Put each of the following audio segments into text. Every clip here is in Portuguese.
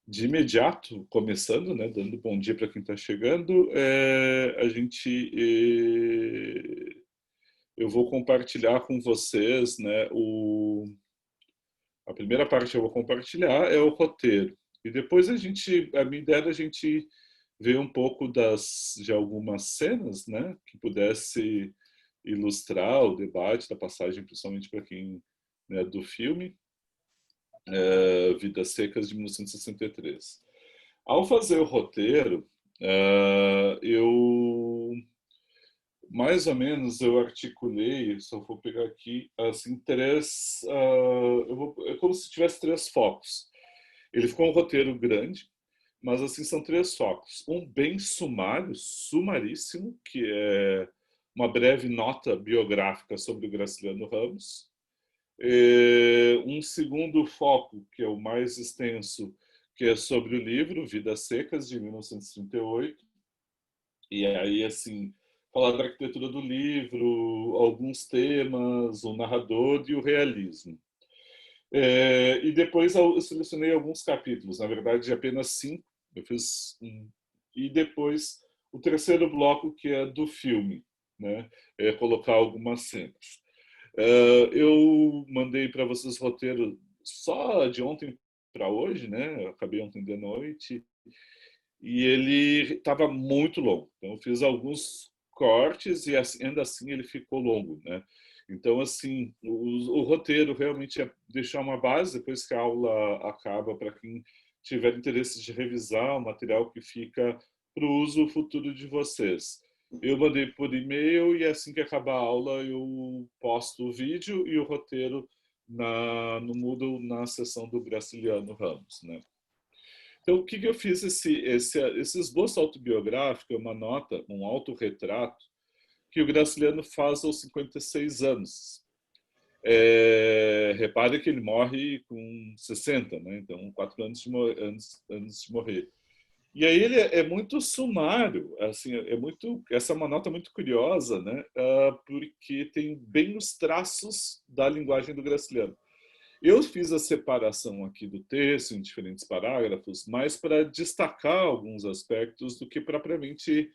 De imediato, começando, né, dando bom dia para quem está chegando, eu vou compartilhar com vocês, né, a primeira parte que eu vou compartilhar é o roteiro. E depois a minha ideia era a gente ver um pouco de algumas cenas, né, que pudesse ilustrar o debate da passagem, principalmente para quem, né, do filme, Vidas Secas de 1963. Ao fazer o roteiro, eu mais ou menos eu articulei, se eu for pegar aqui, assim, é como se tivesse três focos. Ele ficou um roteiro grande, mas assim são três focos. Um bem sumário, sumaríssimo, que é uma breve nota biográfica sobre o Graciliano Ramos. Um segundo foco, que é o mais extenso, que é sobre o livro Vidas Secas, de 1938. E aí, assim, falar da arquitetura do livro, alguns temas, o narrador e o realismo. E depois eu selecionei alguns capítulos, na verdade apenas 5, eu fiz um. E depois o terceiro bloco, que é do filme, né? Colocar algumas cenas. Eu mandei para vocês roteiro só de ontem para hoje, né? Eu acabei ontem de noite e ele estava muito longo. Então eu fiz alguns cortes e ainda assim ele ficou longo, né? Então assim, o roteiro realmente é deixar uma base depois que a aula acaba para quem tiver interesse de revisar o material que fica para o uso futuro de vocês. Eu mandei por e-mail e assim que acabar a aula eu posto o vídeo e o roteiro no Moodle na sessão do Graciliano Ramos, né? Então, o que eu fiz? Esse esboço autobiográfico é uma nota, um autorretrato, que o Graciliano faz aos 56 anos. Repare que ele morre com 60, né? Então, 4 anos antes de morrer. E aí ele é muito sumário, assim, essa é uma nota muito curiosa, né? Porque tem bem os traços da linguagem do Graciliano. Eu fiz a separação aqui do texto em diferentes parágrafos, mais para destacar alguns aspectos do que propriamente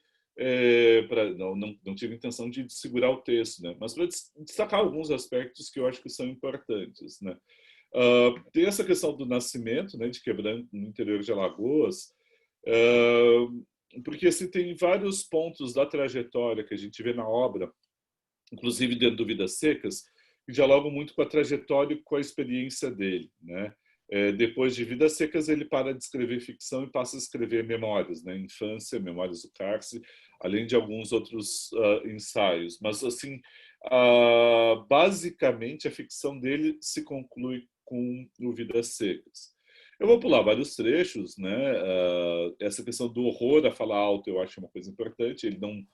não tive intenção de segurar o texto, né? Mas para destacar alguns aspectos que eu acho que são importantes, né? Tem essa questão do nascimento, né, de Quebranto, no interior de Alagoas, porque assim, tem vários pontos da trajetória que a gente vê na obra, inclusive dentro do Vidas Secas, que dialogam muito com a trajetória e com a experiência dele, né? Depois de Vidas Secas, ele para de escrever ficção e passa a escrever memórias, né? Infância, Memórias do Cárcere, além de alguns outros ensaios. Mas, assim, basicamente, a ficção dele se conclui com o Vidas Secas. Eu vou pular vários trechos, né? Essa questão do horror a falar alto eu acho uma coisa importante. Ele não,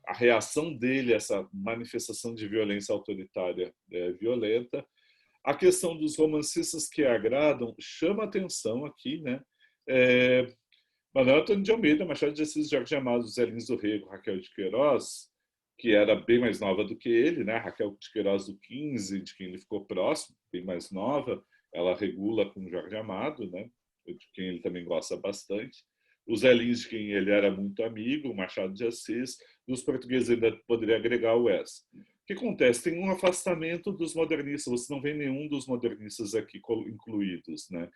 a reação dele a essa manifestação de violência autoritária violenta. A questão dos romancistas que agradam chama atenção aqui, né? Manuel Antônio de Almeida, Machado de Assis, Jorge Amado, Zé Lins do Rego, Raquel de Queiroz, que era bem mais nova do que ele, né? Raquel de Queiroz do 15, de quem ele ficou próximo, bem mais nova, ela regula com Jorge Amado, né? De quem ele também gosta bastante. O Zé Lins, de quem ele era muito amigo, o Machado de Assis, e os portugueses ainda poderia agregar o Wes. O que acontece? Tem um afastamento dos modernistas, você não vê nenhum dos modernistas aqui incluídos, né?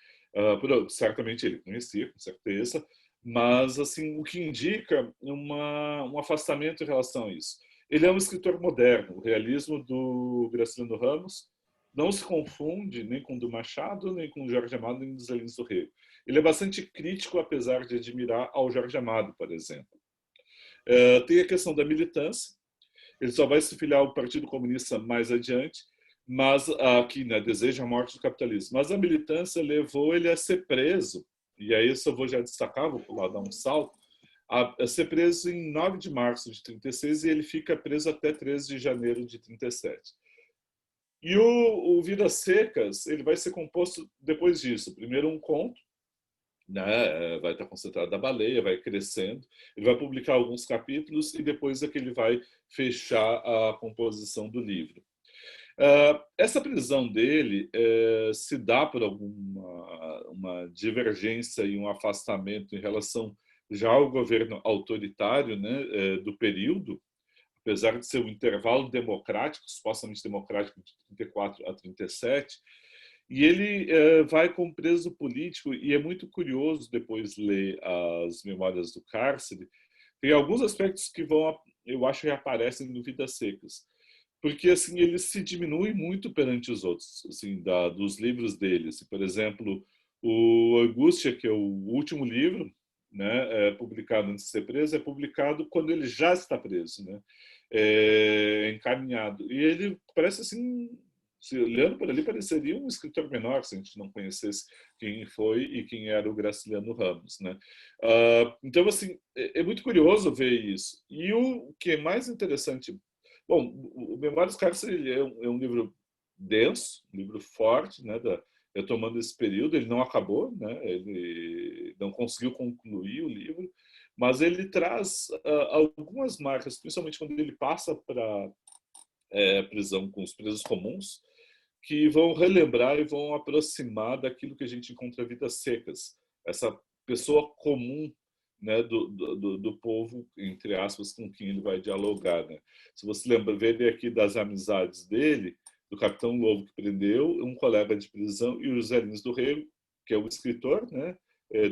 Certamente ele conhecia, com certeza, mas assim o que indica um afastamento em relação a isso. Ele é um escritor moderno. O realismo do Graciliano Ramos não se confunde nem com o do Machado, nem com o Jorge Amado, nem dos Lins do Rego. Ele é bastante crítico, apesar de admirar ao Jorge Amado, por exemplo. Tem a questão da militância. Ele só vai se filiar ao Partido Comunista mais adiante, mas aqui, né, deseja a morte do capitalismo. Mas a militância levou ele a ser preso, e aí isso eu vou já destacar, vou lá dar um salto, a ser preso em 9 de março de 36 e ele fica preso até 13 de janeiro de 37. E o Vidas Secas ele vai ser composto depois disso. Primeiro um conto, né, vai estar concentrado da baleia, vai crescendo. Ele vai publicar alguns capítulos e depois é que ele vai fechar a composição do livro. Essa prisão dele se dá por alguma uma divergência e um afastamento em relação já ao governo autoritário, né, do período, apesar de ser um intervalo democrático, supostamente democrático, de 34 a 37, e ele vai como preso político, e é muito curioso depois ler as memórias do cárcere. Tem alguns aspectos que vão, eu acho, que aparecem no Vidas Secas, porque assim ele se diminui muito perante os outros, assim, dos livros dele. Assim, por exemplo, o Angústia, que é o último livro, né, publicado antes de ser preso, é publicado quando ele já está preso, né, encaminhado. E ele parece assim, se olhando por ali, pareceria um escritor menor, se a gente não conhecesse quem foi e quem era o Graciliano Ramos, né? Então, assim, é muito curioso ver isso. E o que é mais interessante, bom, o Memórias do Cárcere é um livro denso, um livro forte, né? Retomando esse período, ele não acabou, né? Ele não conseguiu concluir o livro, mas ele traz algumas marcas, principalmente quando ele passa para prisão com os presos comuns, que vão relembrar e vão aproximar daquilo que a gente encontra em Vidas Secas, essa pessoa comum, né, do povo, entre aspas, com quem ele vai dialogar. Né? Se você lembra, vê aqui das amizades dele, do Capitão Lobo que prendeu, um colega de prisão, e o José Lins do Rego, que é o escritor, né,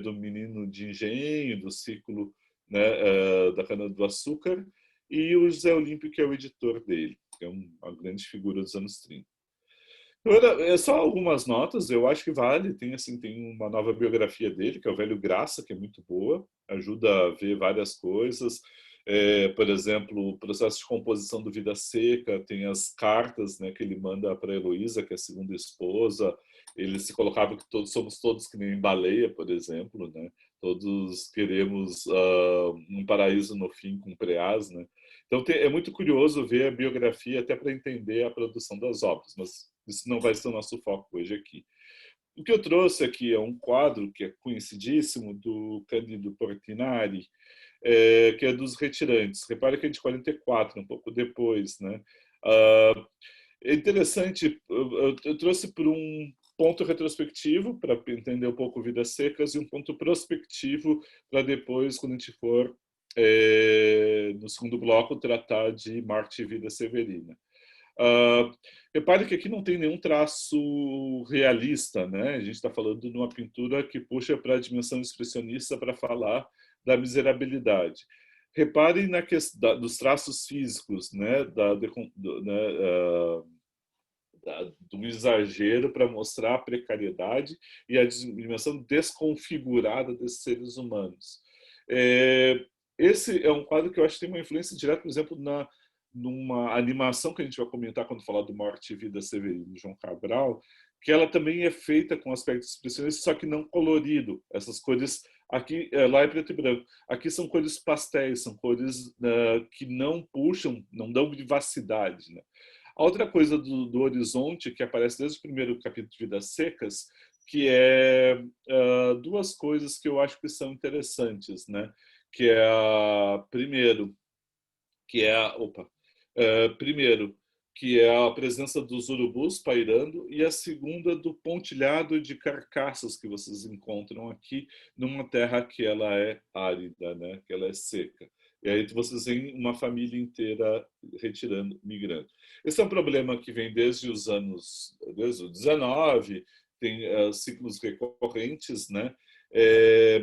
do Menino de Engenho, do ciclo, né, da Cana do Açúcar, e o José Olímpio, que é o editor dele, que é uma grande figura dos anos 30. É só algumas notas, eu acho que vale. Tem assim, tem uma nova biografia dele, que é o Velho Graça, que é muito boa, ajuda a ver várias coisas. Por exemplo, o processo de composição do Vida Seca, tem as cartas, né, que ele manda para a Heloísa, que é a segunda esposa. Ele se colocava que todos somos todos que nem baleia, por exemplo, né? Todos queremos um paraíso no fim com preás, né? Então é muito curioso ver a biografia até para entender a produção das obras, mas isso não vai ser o nosso foco hoje aqui. O que eu trouxe aqui é um quadro que é conhecidíssimo do Cândido Portinari, que é dos Retirantes. Repare que é de 44, um pouco depois, né? É interessante, eu trouxe por um ponto retrospectivo para entender um pouco Vidas Secas e um ponto prospectivo para depois, quando a gente for no segundo bloco, tratar de Marte e Vida Severina. Repare que aqui não tem nenhum traço realista, né? A gente está falando de uma pintura que puxa para a dimensão expressionista para falar da miserabilidade. Reparem na questão dos traços físicos, né? Do exagero para mostrar a precariedade e a dimensão desconfigurada desses seres humanos. Esse é um quadro que eu acho que tem uma influência direta, por exemplo, numa animação que a gente vai comentar quando falar do Morte e Vida Severino, de João Cabral, que ela também é feita com aspectos expressionistas, só que não colorido. Essas cores aqui, lá é preto e branco. Aqui são cores pastéis, são cores que não puxam, não dão vivacidade, né? A outra coisa do Horizonte, que aparece desde o primeiro capítulo de Vidas Secas, que é duas coisas que eu acho que são interessantes, né? Que é primeiro, que é primeiro, que é a presença dos urubus pairando, e a segunda do pontilhado de carcaças que vocês encontram aqui numa terra que ela é árida, né? Que ela é seca. E aí vocês veem uma família inteira retirando, migrando. Esse é um problema que vem desde os anos, desde o 19, tem ciclos recorrentes, né?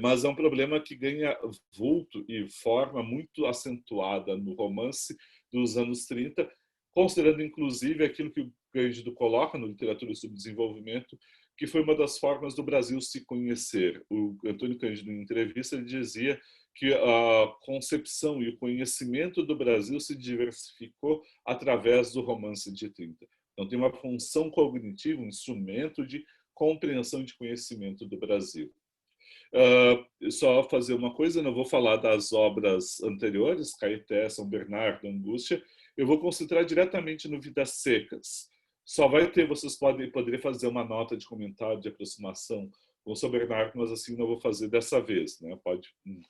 Mas é um problema que ganha vulto e forma muito acentuada no romance dos anos 30, considerando inclusive aquilo que o Cândido coloca no Literatura sobre Desenvolvimento, que foi uma das formas do Brasil se conhecer. O Antônio Cândido, em entrevista, ele dizia que a concepção e o conhecimento do Brasil se diversificou através do romance de 30. Então, tem uma função cognitiva, um instrumento de compreensão e de conhecimento do Brasil. Só fazer uma coisa, não vou falar das obras anteriores, Caeté, São Bernardo, Angústia, eu vou concentrar diretamente no Vidas Secas. Só vai ter, vocês poderiam fazer uma nota de comentário, de aproximação com São Bernardo, mas assim não vou fazer dessa vez, né?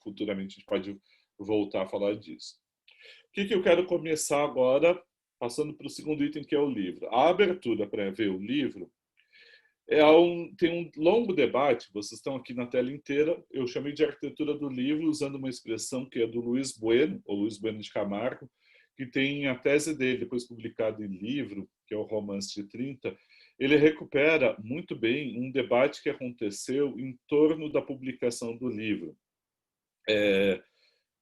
Futuramente a gente pode voltar a falar disso. O que eu quero começar agora passando para o segundo item, que é o livro. A abertura para ver o livro tem um longo debate, vocês estão aqui na tela inteira, eu chamei de arquitetura do livro, usando uma expressão que é do Luiz Bueno, ou Luiz Bueno de Camargo, que tem a tese dele, depois publicada em livro, que é o Romance de 30. Ele recupera muito bem um debate que aconteceu em torno da publicação do livro.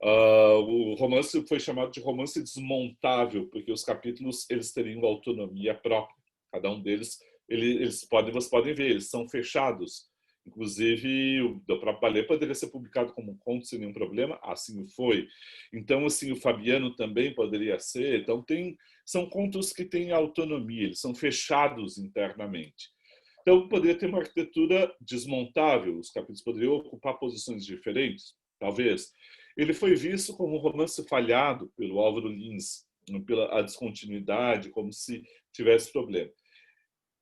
O romance foi chamado de romance desmontável, porque os capítulos eles teriam autonomia própria. Cada um deles, vocês podem ver, eles são fechados. Inclusive, o do próprio Ballet poderia ser publicado como um conto sem nenhum problema, assim foi. Então, assim, o Fabiano também poderia ser. Então, são contos que têm autonomia, eles são fechados internamente. Então, poderia ter uma arquitetura desmontável, os capítulos poderiam ocupar posições diferentes, talvez. Ele foi visto como um romance falhado pelo Álvaro Lins, pela descontinuidade, como se tivesse problema.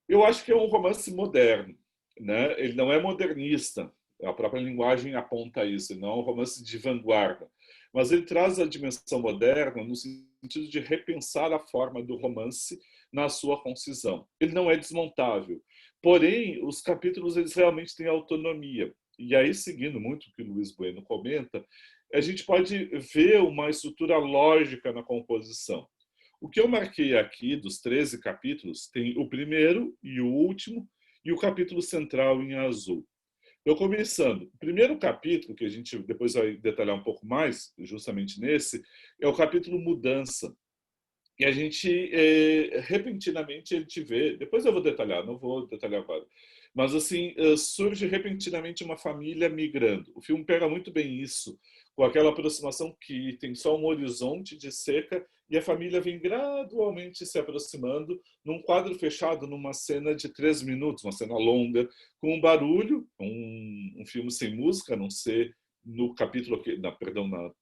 Eu acho que é um romance moderno, né? Ele não é modernista, a própria linguagem aponta isso, ele não é um romance de vanguarda, mas ele traz a dimensão moderna no sentido de repensar a forma do romance na sua concisão. Ele não é desmontável, porém, os capítulos eles realmente têm autonomia. E aí, seguindo muito o que o Luiz Bueno comenta, a gente pode ver uma estrutura lógica na composição. O que eu marquei aqui dos 13 capítulos tem o primeiro e o último e o capítulo central em azul. Eu começando, o primeiro capítulo, que a gente depois vai detalhar um pouco mais, justamente nesse, é o capítulo Mudança. E a gente, repentinamente, a gente vê, depois eu vou detalhar, não vou detalhar agora, mas assim, surge repentinamente uma família migrando. O filme pega muito bem isso, com aquela aproximação que tem só um horizonte de seca e a família vem gradualmente se aproximando num quadro fechado, numa cena de 3 minutos, uma cena longa, com um barulho, um filme sem música, a não ser no capítulo, na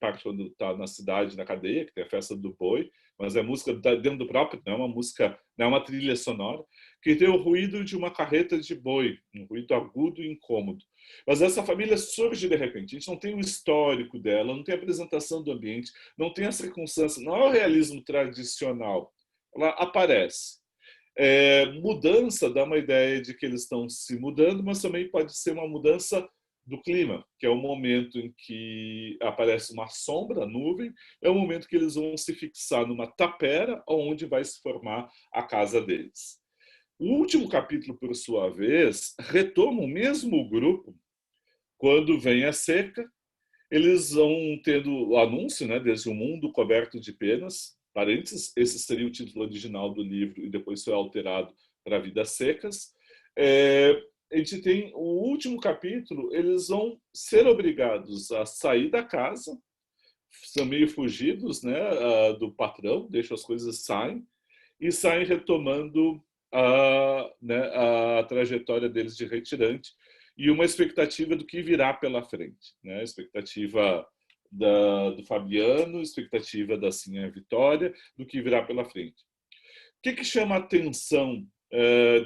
parte quando está na cidade, na cadeia, que tem a festa do boi, mas é música dentro do próprio, não é uma música, não é uma trilha sonora, que tem o ruído de uma carreta de boi, um ruído agudo e incômodo. Mas essa família surge de repente, a gente não tem o histórico dela, não tem a apresentação do ambiente, não tem a circunstância, não é o realismo tradicional. Ela aparece. Mudança dá uma ideia de que eles estão se mudando, mas também pode ser uma mudança do clima, que é o momento em que aparece uma sombra, nuvem, é o momento que eles vão se fixar numa tapera onde vai se formar a casa deles. O último capítulo, por sua vez, retoma o mesmo grupo quando vem a seca. Eles vão tendo o anúncio, né, desde o mundo coberto de penas, parênteses, esse seria o título original do livro e depois foi alterado para Vidas Secas. A gente tem o último capítulo, eles vão ser obrigados a sair da casa, são meio fugidos, né, do patrão, deixam as coisas, saem, e saem retomando a trajetória deles de retirante e uma expectativa do que virá pela frente, né? Expectativa do Fabiano, expectativa da Sinha Vitória, do que virá pela frente. O que chama a atenção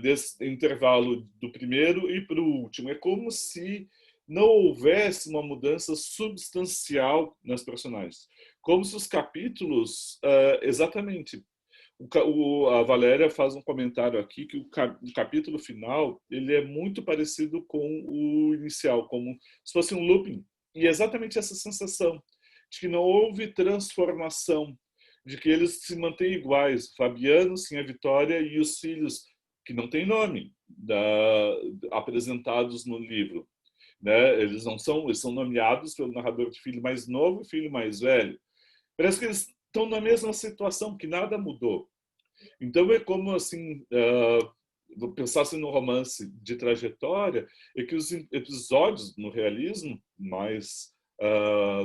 desse intervalo do primeiro e para o último? É como se não houvesse uma mudança substancial nas personagens. Como se os capítulos, exatamente, a Valéria faz um comentário aqui que o capítulo final ele é muito parecido com o inicial, como se fosse um looping. E é exatamente essa sensação de que não houve transformação, de que eles se mantêm iguais. Fabiano, Sinha Vitória e os filhos, que não têm nome, apresentados no livro. Né? Eles são nomeados pelo narrador de filho mais novo e filho mais velho. Parece que eles estão na mesma situação, que nada mudou. Então é como assim, vou pensar assim no romance de trajetória, é que os episódios no realismo mais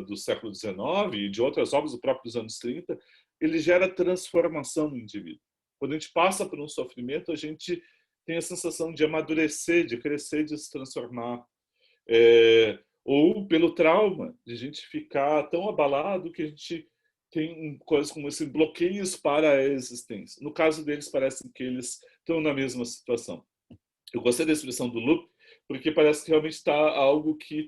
do século XIX e de outras obras do próprio dos anos 30, ele gera transformação no indivíduo. Quando a gente passa por um sofrimento, a gente tem a sensação de amadurecer, de crescer, de se transformar. Ou pelo trauma, de a gente ficar tão abalado que a gente tem coisas como esse bloqueios para a existência. No caso deles, parece que eles estão na mesma situação. Eu gostei da expressão do loop, porque parece que realmente está algo que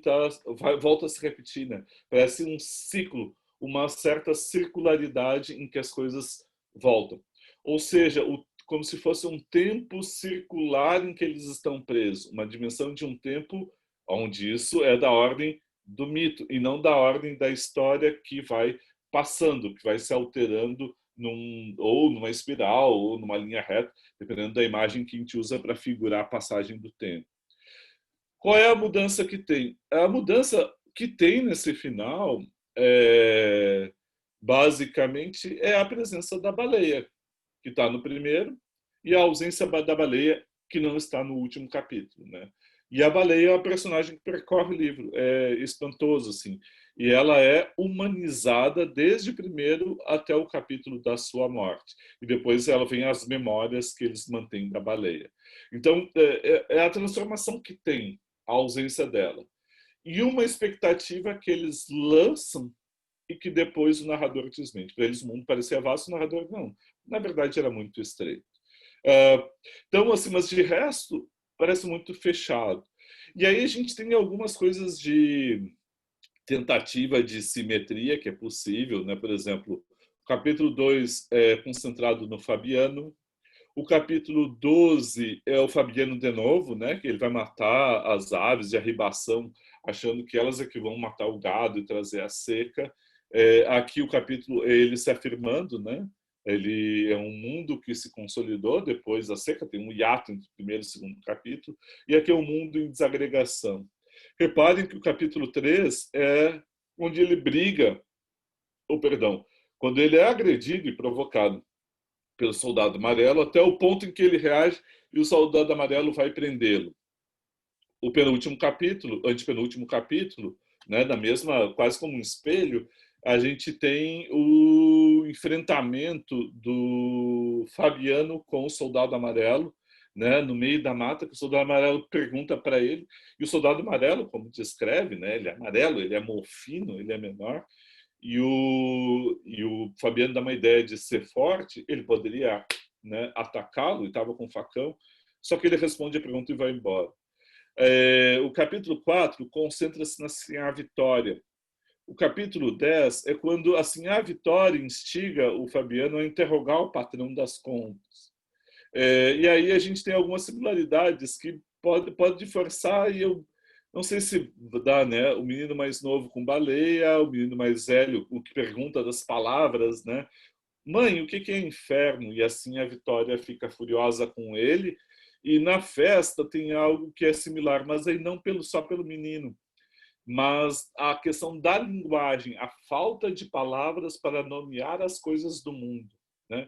volta a se repetir, né? Parece um ciclo, uma certa circularidade em que as coisas voltam. ou seja, como se fosse um tempo circular em que eles estão presos, uma dimensão de um tempo onde isso é da ordem do mito e não da ordem da história que vai passando, que vai se alterando ou numa espiral ou numa linha reta, dependendo da imagem que a gente usa para figurar a passagem do tempo. Qual é a mudança que tem? A mudança que tem nesse final, basicamente, é a presença da baleia, que está no primeiro, e a ausência da baleia, que não está no último capítulo, né? E a baleia é a personagem que percorre o livro, é espantoso, assim. E ela é humanizada desde o primeiro até o capítulo da sua morte. E depois ela vem as memórias que eles mantêm da baleia. Então, é a transformação que tem a ausência dela. E uma expectativa que eles lançam e que depois o narrador desmente. Para eles o mundo parecia vasto, o narrador não. Na verdade, era muito estreito. Então, assim, mas de resto, parece muito fechado. E aí a gente tem algumas coisas de tentativa de simetria que é possível, né? Por exemplo, o capítulo 2 é concentrado no Fabiano, o capítulo 12 é o Fabiano de novo, né? Que ele vai matar as aves de arribação, achando que elas é que vão matar o gado e trazer a seca. Aqui o capítulo é ele se afirmando, né? Ele é um mundo que se consolidou depois da seca, tem um hiato entre o primeiro e o segundo capítulo, e aqui é um mundo em desagregação. Reparem que o capítulo 3 é onde ele briga, ou perdão, quando ele é agredido e provocado pelo soldado amarelo, até o ponto em que ele reage e o soldado amarelo vai prendê-lo. O penúltimo capítulo, antepenúltimo capítulo, né, da mesma, quase como um espelho, a gente tem o enfrentamento do Fabiano com o soldado amarelo, né, no meio da mata, que o soldado amarelo pergunta para ele, e o soldado amarelo, como descreve, né, ele é amarelo, ele é morfino, ele é menor, e o Fabiano dá uma ideia de ser forte, ele poderia, né, atacá-lo, e estava com um facão, só que ele responde a pergunta e vai embora. O capítulo 4 concentra-se na Sinhá Vitória. O capítulo 10 é quando a Sinhá Vitória instiga o Fabiano a interrogar o patrão das contas. E aí a gente tem algumas similaridades que pode forçar, e eu não sei se dá, né? O menino mais novo com baleia, o menino mais velho, o que pergunta das palavras, né? Mãe, o que é inferno? E assim a Vitória fica furiosa com ele. E na festa tem algo que é similar, mas aí não só pelo menino, mas a questão da linguagem, a falta de palavras para nomear as coisas do mundo, né?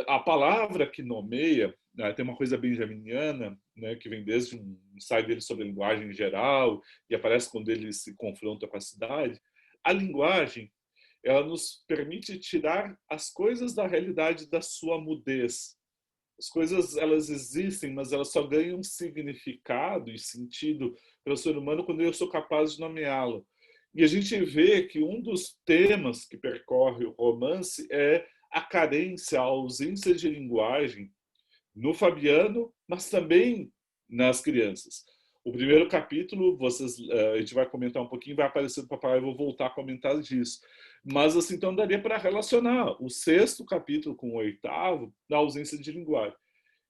A palavra que nomeia, né, tem uma coisa benjaminiana, né, que vem desde um ensaio dele sobre a linguagem em geral e aparece quando ele se confronta com a cidade. A linguagem, ela nos permite tirar as coisas da realidade da sua mudez. As coisas, elas existem, mas elas só ganham significado e sentido pelo ser humano quando eu sou capaz de nomeá-lo. E a gente vê que um dos temas que percorre o romance é a carência, a ausência de linguagem no Fabiano, mas também nas crianças. O primeiro capítulo, a gente vai comentar um pouquinho, vai aparecer no papai, eu vou voltar a comentar disso. Mas assim, então daria para relacionar o sexto capítulo com o oitavo na ausência de linguagem.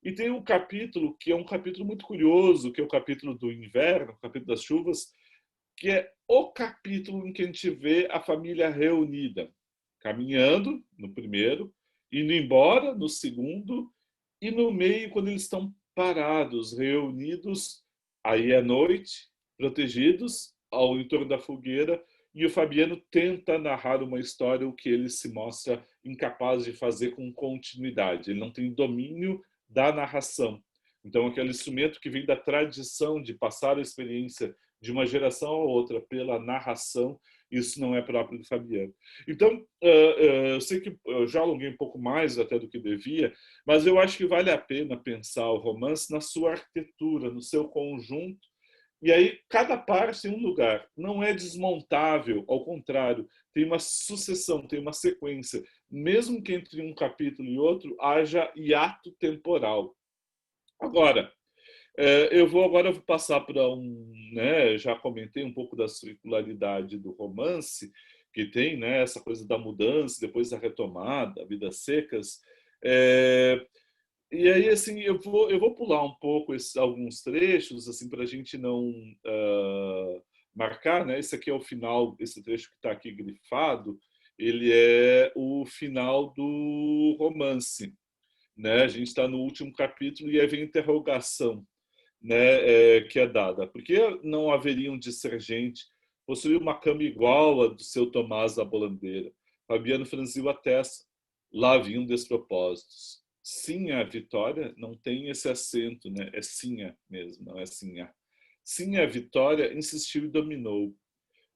E tem um capítulo que é um capítulo muito curioso, que é o capítulo do inverno, o capítulo das chuvas, que é o capítulo em que a gente vê a família reunida, caminhando no primeiro, indo embora no segundo, e no meio, quando eles estão parados, reunidos, aí é noite, protegidos, ao entorno da fogueira, e o Fabiano tenta narrar uma história, o que ele se mostra incapaz de fazer com continuidade. Ele não tem domínio da narração. Então, aquele instrumento que vem da tradição de passar a experiência de uma geração a outra pela narração, isso não é próprio do Fabiano. Então, eu sei que eu já alonguei um pouco mais até do que devia, mas eu acho que vale a pena pensar o romance na sua arquitetura, no seu conjunto, e aí cada parte tem um lugar. Não é desmontável, ao contrário, tem uma sucessão, tem uma sequência. Mesmo que entre um capítulo e outro haja hiato temporal. Agora, eu vou agora passar para já comentei um pouco da circularidade do romance, que tem, né, essa coisa da mudança, depois da retomada, vidas secas. É, e aí, assim, eu vou pular um pouco alguns trechos, assim, para a gente não marcar, né? Esse aqui é o final, esse trecho que está aqui grifado, ele é o final do romance, né? A gente está no último capítulo e aí vem a interrogação, né, que é dada. Por que não haveriam de ser gente possuir uma cama igual a do seu Tomás da Bolandeira? Fabiano franziu a testa. Lá haviam despropósitos. Sinha, Vitória, não tem esse acento, né? É Sinha mesmo, não é Sinha. Sinha, Vitória, insistiu e dominou.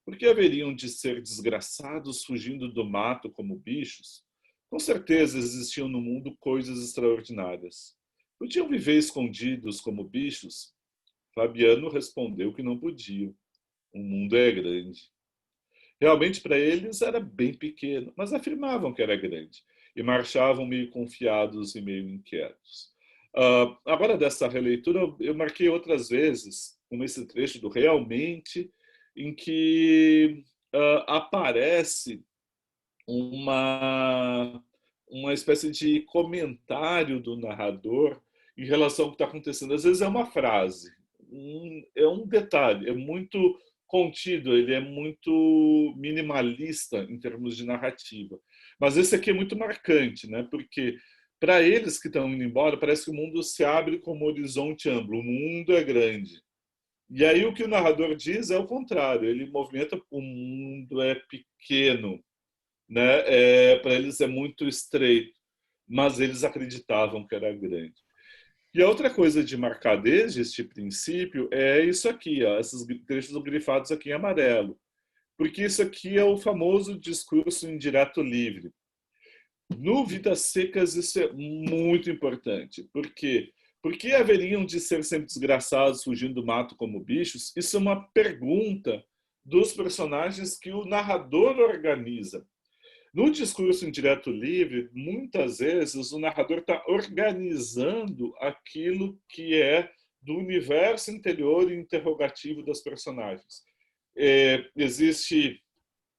Por que haveriam de ser desgraçados fugindo do mato como bichos? Com certeza existiam no mundo coisas extraordinárias. Podiam viver escondidos como bichos? Fabiano respondeu que não podiam. O mundo é grande. Realmente, para eles, era bem pequeno, mas afirmavam que era grande e marchavam meio confiados e meio inquietos. Agora, dessa releitura, eu marquei outras vezes, como esse trecho do Realmente, em que aparece uma, uma espécie de comentário do narrador em relação ao que está acontecendo. Às vezes é uma frase, é um detalhe, é muito contido, ele é muito minimalista em termos de narrativa. Mas esse aqui é muito marcante, né? Porque para eles que estão indo embora, parece que o mundo se abre como horizonte amplo, o mundo é grande. E aí o que o narrador diz é o contrário, ele movimenta o mundo é pequeno, né? Para eles é muito estreito, mas eles acreditavam que era grande. E a outra coisa de marcar desde este princípio é isso aqui, ó, esses trechos grifados aqui em amarelo, porque isso aqui é o famoso discurso indireto livre. No Vidas Secas isso é muito importante, porque por que haveriam de ser sempre desgraçados fugindo do mato como bichos? Isso é uma pergunta dos personagens que o narrador organiza. No discurso indireto livre, muitas vezes o narrador está organizando aquilo que é do universo interior e interrogativo das personagens. Existe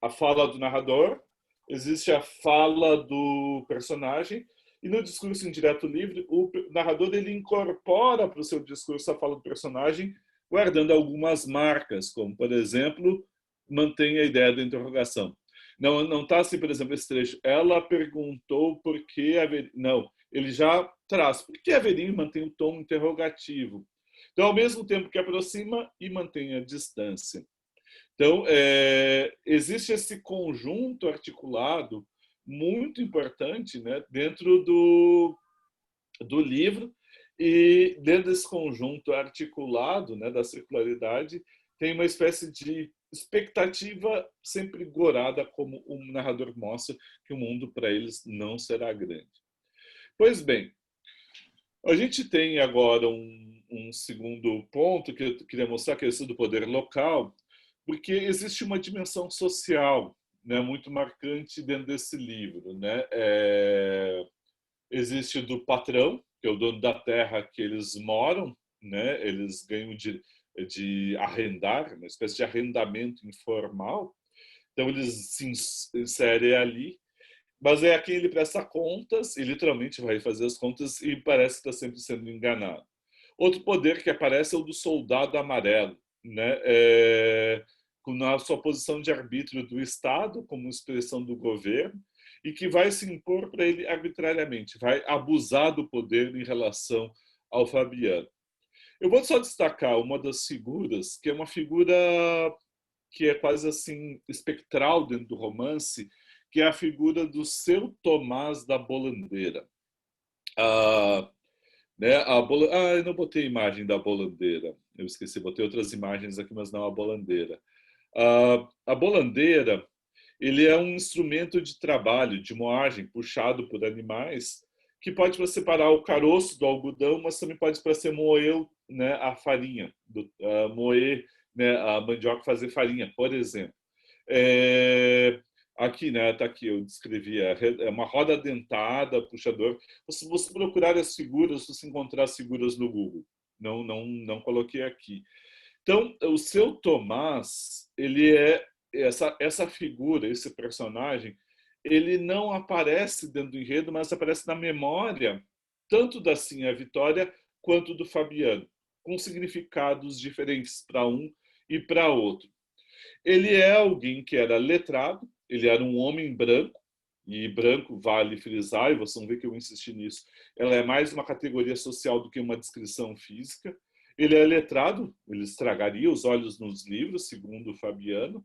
a fala do narrador, existe a fala do personagem, e no discurso indireto livre, o narrador ele incorpora para o seu discurso a fala do personagem, guardando algumas marcas, como, por exemplo, mantém a ideia da interrogação. Não está assim, por exemplo, esse trecho. Ela perguntou por que haveria. Não, ele já traz. Por que haveria e mantém o tom interrogativo. Então, ao mesmo tempo que aproxima e mantém a distância. Então, existe esse conjunto articulado muito importante, né, dentro do livro, e dentro desse conjunto articulado, né, da circularidade, tem uma espécie de expectativa sempre gorada, como o narrador mostra, que o mundo para eles não será grande. Pois bem, a gente tem agora um segundo ponto que eu queria mostrar, que é esse do poder local, porque existe uma dimensão social, né, muito marcante dentro desse livro, né? Existe do patrão, que é o dono da terra que eles moram, né? Eles ganham de arrendar, uma espécie de arrendamento informal. Então eles se inserem ali, mas é a quem ele presta contas, e literalmente vai fazer as contas e parece que está sempre sendo enganado. Outro poder que aparece é o do soldado amarelo, né? Na sua posição de arbítrio do Estado, como expressão do governo, e que vai se impor para ele arbitrariamente, vai abusar do poder em relação ao Fabiano. Eu vou só destacar uma das figuras, que é uma figura que é quase assim espectral dentro do romance, que é a figura do seu Tomás da Bolandeira. Ah, né, eu não botei a imagem da bolandeira, eu esqueci, botei outras imagens aqui, mas não a bolandeira. A bolandeira, ele é um instrumento de trabalho, de moagem, puxado por animais, que pode para separar o caroço do algodão, mas também pode para ser moer, né, a farinha, moer, né, a mandioca, fazer farinha, por exemplo. Aqui, né, tá aqui, eu descrevi, é uma roda dentada, puxador. Se você procurar as figuras, você encontrar as figuras no Google. Não coloquei aqui. Então, o seu Tomás, ele é essa figura, esse personagem, ele não aparece dentro do enredo, mas aparece na memória tanto da Sim a Vitória quanto do Fabiano, com significados diferentes para um e para outro. Ele é alguém que era letrado, ele era um homem branco, e branco vale frisar, e vocês vão ver que eu insisti nisso, ela é mais uma categoria social do que uma descrição física. Ele é letrado, ele estragaria os olhos nos livros, segundo o Fabiano,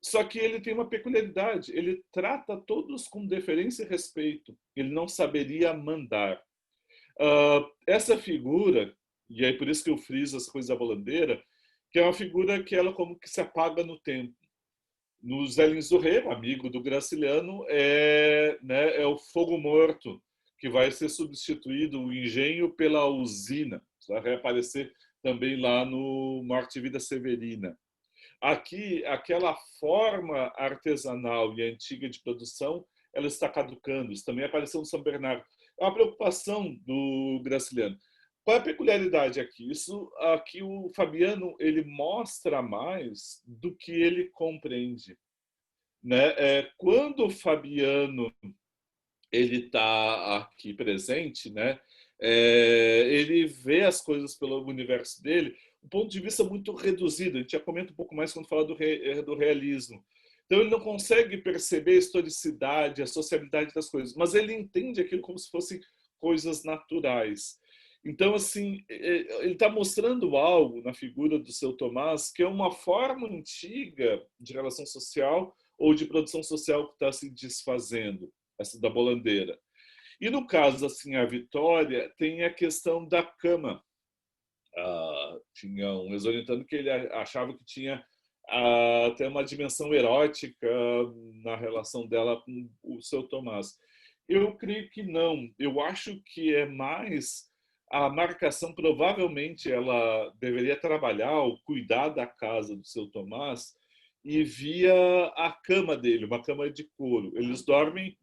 só que ele tem uma peculiaridade, ele trata todos com deferência e respeito, ele não saberia mandar. Essa figura, e é por isso que eu friso as coisas da bolandeira, que é uma figura que ela como que se apaga no tempo. Nos Velhinhos do Rei, amigo do Graciliano, é o fogo morto, que vai ser substituído o engenho pela usina. Isso vai reaparecer também lá no Morte e Vida Severina. Aqui, aquela forma artesanal e antiga de produção, ela está caducando. Isso também apareceu no São Bernardo. É uma preocupação do Graciliano. Qual é a peculiaridade aqui? Isso aqui o Fabiano ele mostra mais do que ele compreende, né? Quando o Fabiano ele está aqui presente, né? Ele vê as coisas pelo universo dele, um ponto de vista muito reduzido. A gente já comenta um pouco mais quando fala do realismo. Então ele não consegue perceber a historicidade, a sociabilidade das coisas, mas ele entende aquilo como se fossem coisas naturais. Então, assim, ele está mostrando algo na figura do seu Tomás que é uma forma antiga de relação social ou de produção social que está se desfazendo, essa da bolandeira. E no caso assim a Vitória tem a questão da cama. Tinha um exorientando que ele achava que tinha até uma dimensão erótica na relação dela com o seu Tomás. Eu creio que não. Eu acho que é mais a marcação. Provavelmente ela deveria trabalhar ou cuidar da casa do seu Tomás e via a cama dele, uma cama de couro. Eles dormem.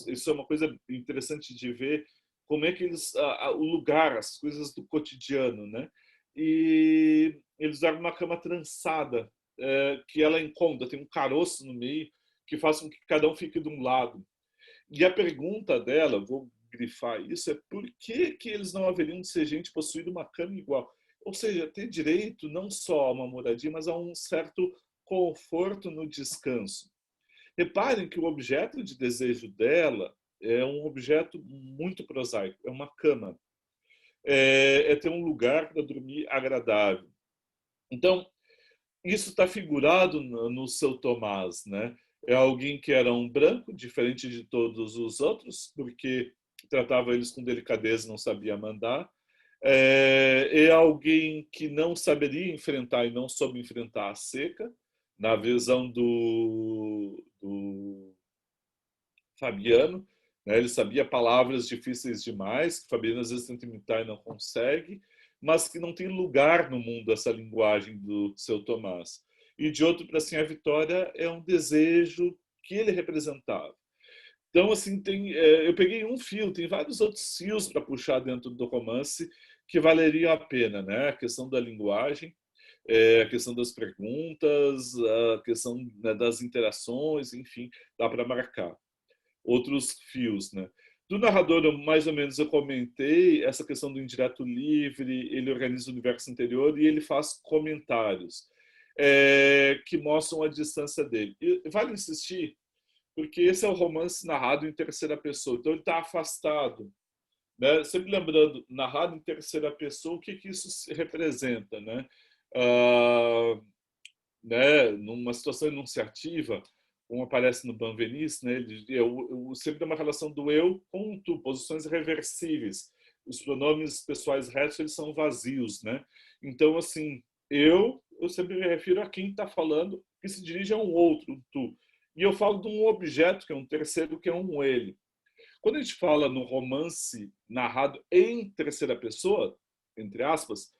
Isso é uma coisa interessante de ver como é que eles o lugar, as coisas do cotidiano, né? E eles dormem numa cama trançada, que ela encontra, tem um caroço no meio que faz com que cada um fique de um lado. E a pergunta dela, vou grifar isso, é por que, que eles não haveriam de ser gente possuída uma cama igual? Ou seja, ter direito não só a uma moradia, mas a um certo conforto no descanso. Reparem que o objeto de desejo dela é um objeto muito prosaico, é uma cama. É ter um lugar para dormir agradável. Então, isso está figurado no seu Tomás, né? É alguém que era um branco, diferente de todos os outros, porque tratava eles com delicadeza, não sabia mandar. É alguém que não saberia enfrentar e não soube enfrentar a seca, na visão do Fabiano, né? Ele sabia palavras difíceis demais, que Fabiano às vezes tenta imitar e não consegue, mas que não tem lugar no mundo essa linguagem do seu Tomás. E de outro para assim a Vitória é um desejo que ele representava. Então assim eu peguei um fio, tem vários outros fios para puxar dentro do romance que valeriam a pena, né? A questão da linguagem, a questão das perguntas, a questão, né, das interações, enfim, dá para marcar outros fios, né? Do narrador, mais ou menos, eu comentei essa questão do indireto livre, ele organiza o universo interior e ele faz comentários que mostram a distância dele. E vale insistir, porque esse é o romance narrado em terceira pessoa, então ele está afastado. Né? Sempre lembrando, narrado em terceira pessoa, o que, que isso representa? Né? Né? Numa situação enunciativa, como aparece no Benveniste, né? Eu sempre tem uma relação do eu com o tu, posições reversíveis. Os pronomes pessoais retos eles são vazios, né? Então, assim, eu sempre me refiro a quem está falando que se dirige a um outro, um tu. E eu falo de um objeto, que é um terceiro, que é um ele. Quando a gente fala no romance narrado em terceira pessoa, entre aspas,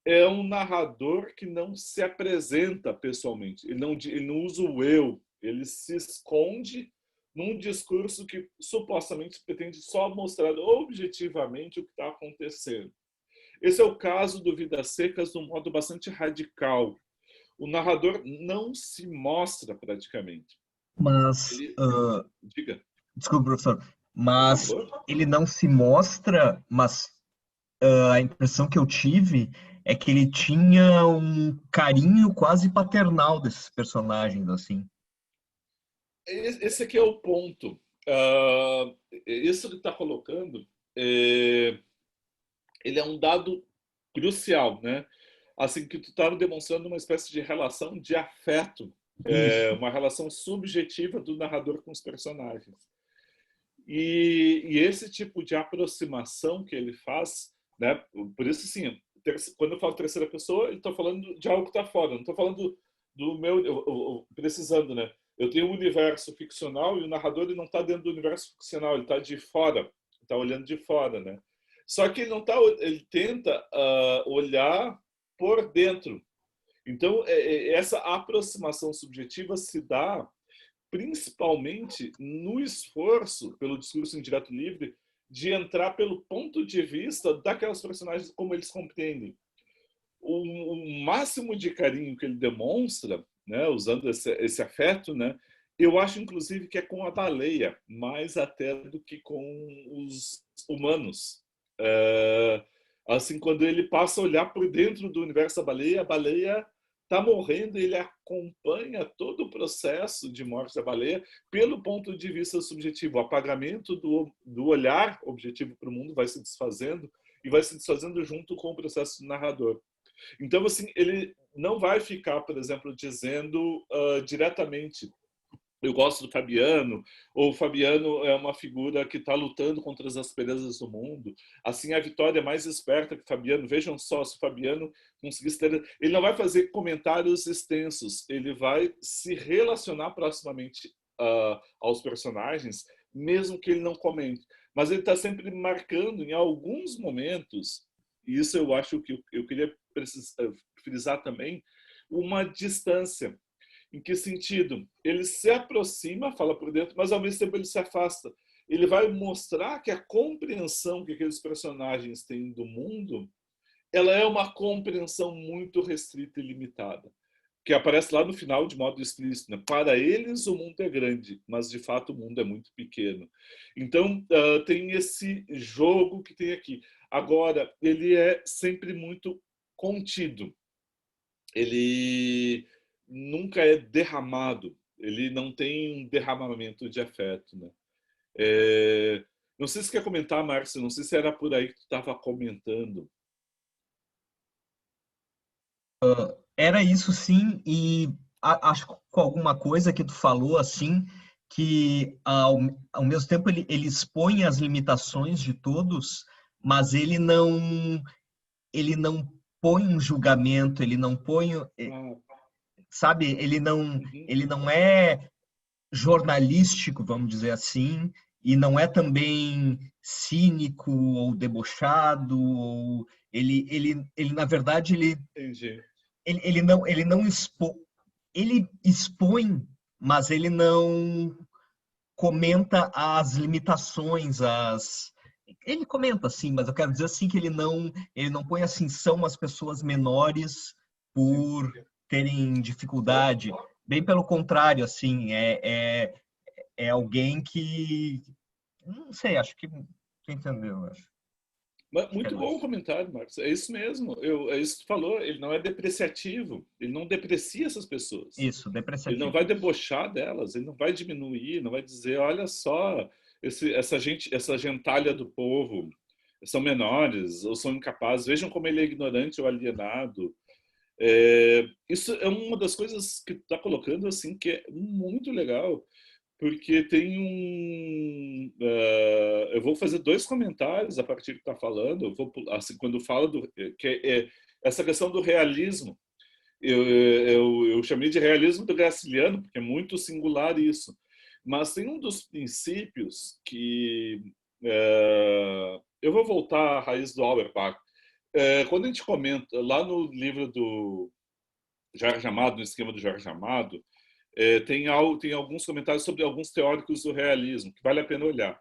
é um narrador que não se apresenta pessoalmente. Ele não usa o eu. Ele se esconde num discurso que supostamente pretende só mostrar objetivamente o que está acontecendo. Esse é o caso do Vidas Secas de um modo bastante radical. o narrador não se mostra praticamente. Mas, Ele, diga, desculpa, professor, por mas favor. ele não se mostra, mas a impressão que eu tive é que ele tinha um carinho quase paternal desses personagens, assim. Esse aqui é o ponto. Isso que está colocando, é, ele é um dado crucial, né? Assim que tu estava demonstrando uma espécie de relação de afeto, Isso. uma relação subjetiva do narrador com os personagens. E esse tipo de aproximação que ele faz, né? Por isso, assim, quando eu falo terceira pessoa, eu estou falando de algo que está fora. Não estou falando do meu, precisando, né? Eu tenho um universo ficcional e o narrador ele não está dentro do universo ficcional, ele está de fora, está olhando de fora, né? Só que ele não tá, ele tenta olhar por dentro. Então, essa aproximação subjetiva se dá principalmente no esforço pelo discurso indireto livre de entrar pelo ponto de vista daquelas personagens como eles compreendem. O máximo de carinho que ele demonstra, né, usando esse afeto, né, eu acho inclusive que é com a baleia, mais até do que com os humanos. Assim, quando ele passa a olhar por dentro do universo da baleia, a baleia está morrendo e ele acompanha todo o processo de morte da baleia pelo ponto de vista subjetivo. O apagamento do olhar objetivo para o mundo vai se desfazendo e vai se desfazendo junto com o processo do narrador. Então, assim, ele não vai ficar, por exemplo, dizendo diretamente eu gosto do Fabiano, ou o Fabiano é uma figura que está lutando contra as asperezas do mundo. Assim, a Vitória é mais esperta que o Fabiano. Vejam só, se o Fabiano conseguisse ter... Ele não vai fazer comentários extensos, ele vai se relacionar proximamente aos personagens, mesmo que ele não comente. Mas ele está sempre marcando, em alguns momentos, e isso eu acho que eu queria frisar também, uma distância. Em que sentido? Ele se aproxima, fala por dentro, mas ao mesmo tempo ele se afasta. Ele vai mostrar que a compreensão que aqueles personagens têm do mundo, ela é uma compreensão muito restrita e limitada, que aparece lá no final de modo explícito. Né? Para eles o mundo é grande, mas de fato o mundo é muito pequeno. Então tem esse jogo que tem aqui. Agora, ele é sempre muito contido. Ele nunca é derramado, ele não tem um derramamento de afeto, né? Não sei se quer comentar, Márcio, não sei se era por aí que tu estava comentando. Era isso sim, e acho que com alguma coisa que tu falou assim, que ao mesmo tempo ele expõe as limitações de todos, mas ele não põe um julgamento, ele não põe, Ah, sabe, uhum, ele não é jornalístico, vamos dizer assim, e não é também cínico ou debochado, ou ele na verdade, entendi. ele não ele expõe, mas ele não comenta as limitações, ele comenta sim, mas eu quero dizer assim que ele não põe assim são as pessoas menores por terem dificuldade, bem pelo contrário, assim, é alguém que não sei, acho que você entendeu, acho. Mas Acho que muito era bom o isso. comentário, Marcos. É isso mesmo. É isso que tu falou. Ele não é depreciativo. Ele não deprecia essas pessoas. Isso, Ele não depreciativo. vai debochar delas. Ele não vai diminuir. Não vai dizer, olha só, essa gente, essa gentalha do povo são menores ou são incapazes. Vejam como ele é ignorante ou alienado. Isso é uma das coisas que tu está colocando assim que é muito legal, porque tem eu vou fazer dois comentários a partir do que está falando. Eu vou, assim, quando fala do que essa questão do realismo, eu chamei de realismo do Graciliano, porque é muito singular isso. Mas tem um dos princípios que eu vou voltar à raiz do Auerbach. Quando a gente comenta lá no livro do Jorge Amado, no esquema do Jorge Amado, tem alguns comentários sobre alguns teóricos do realismo, que vale a pena olhar.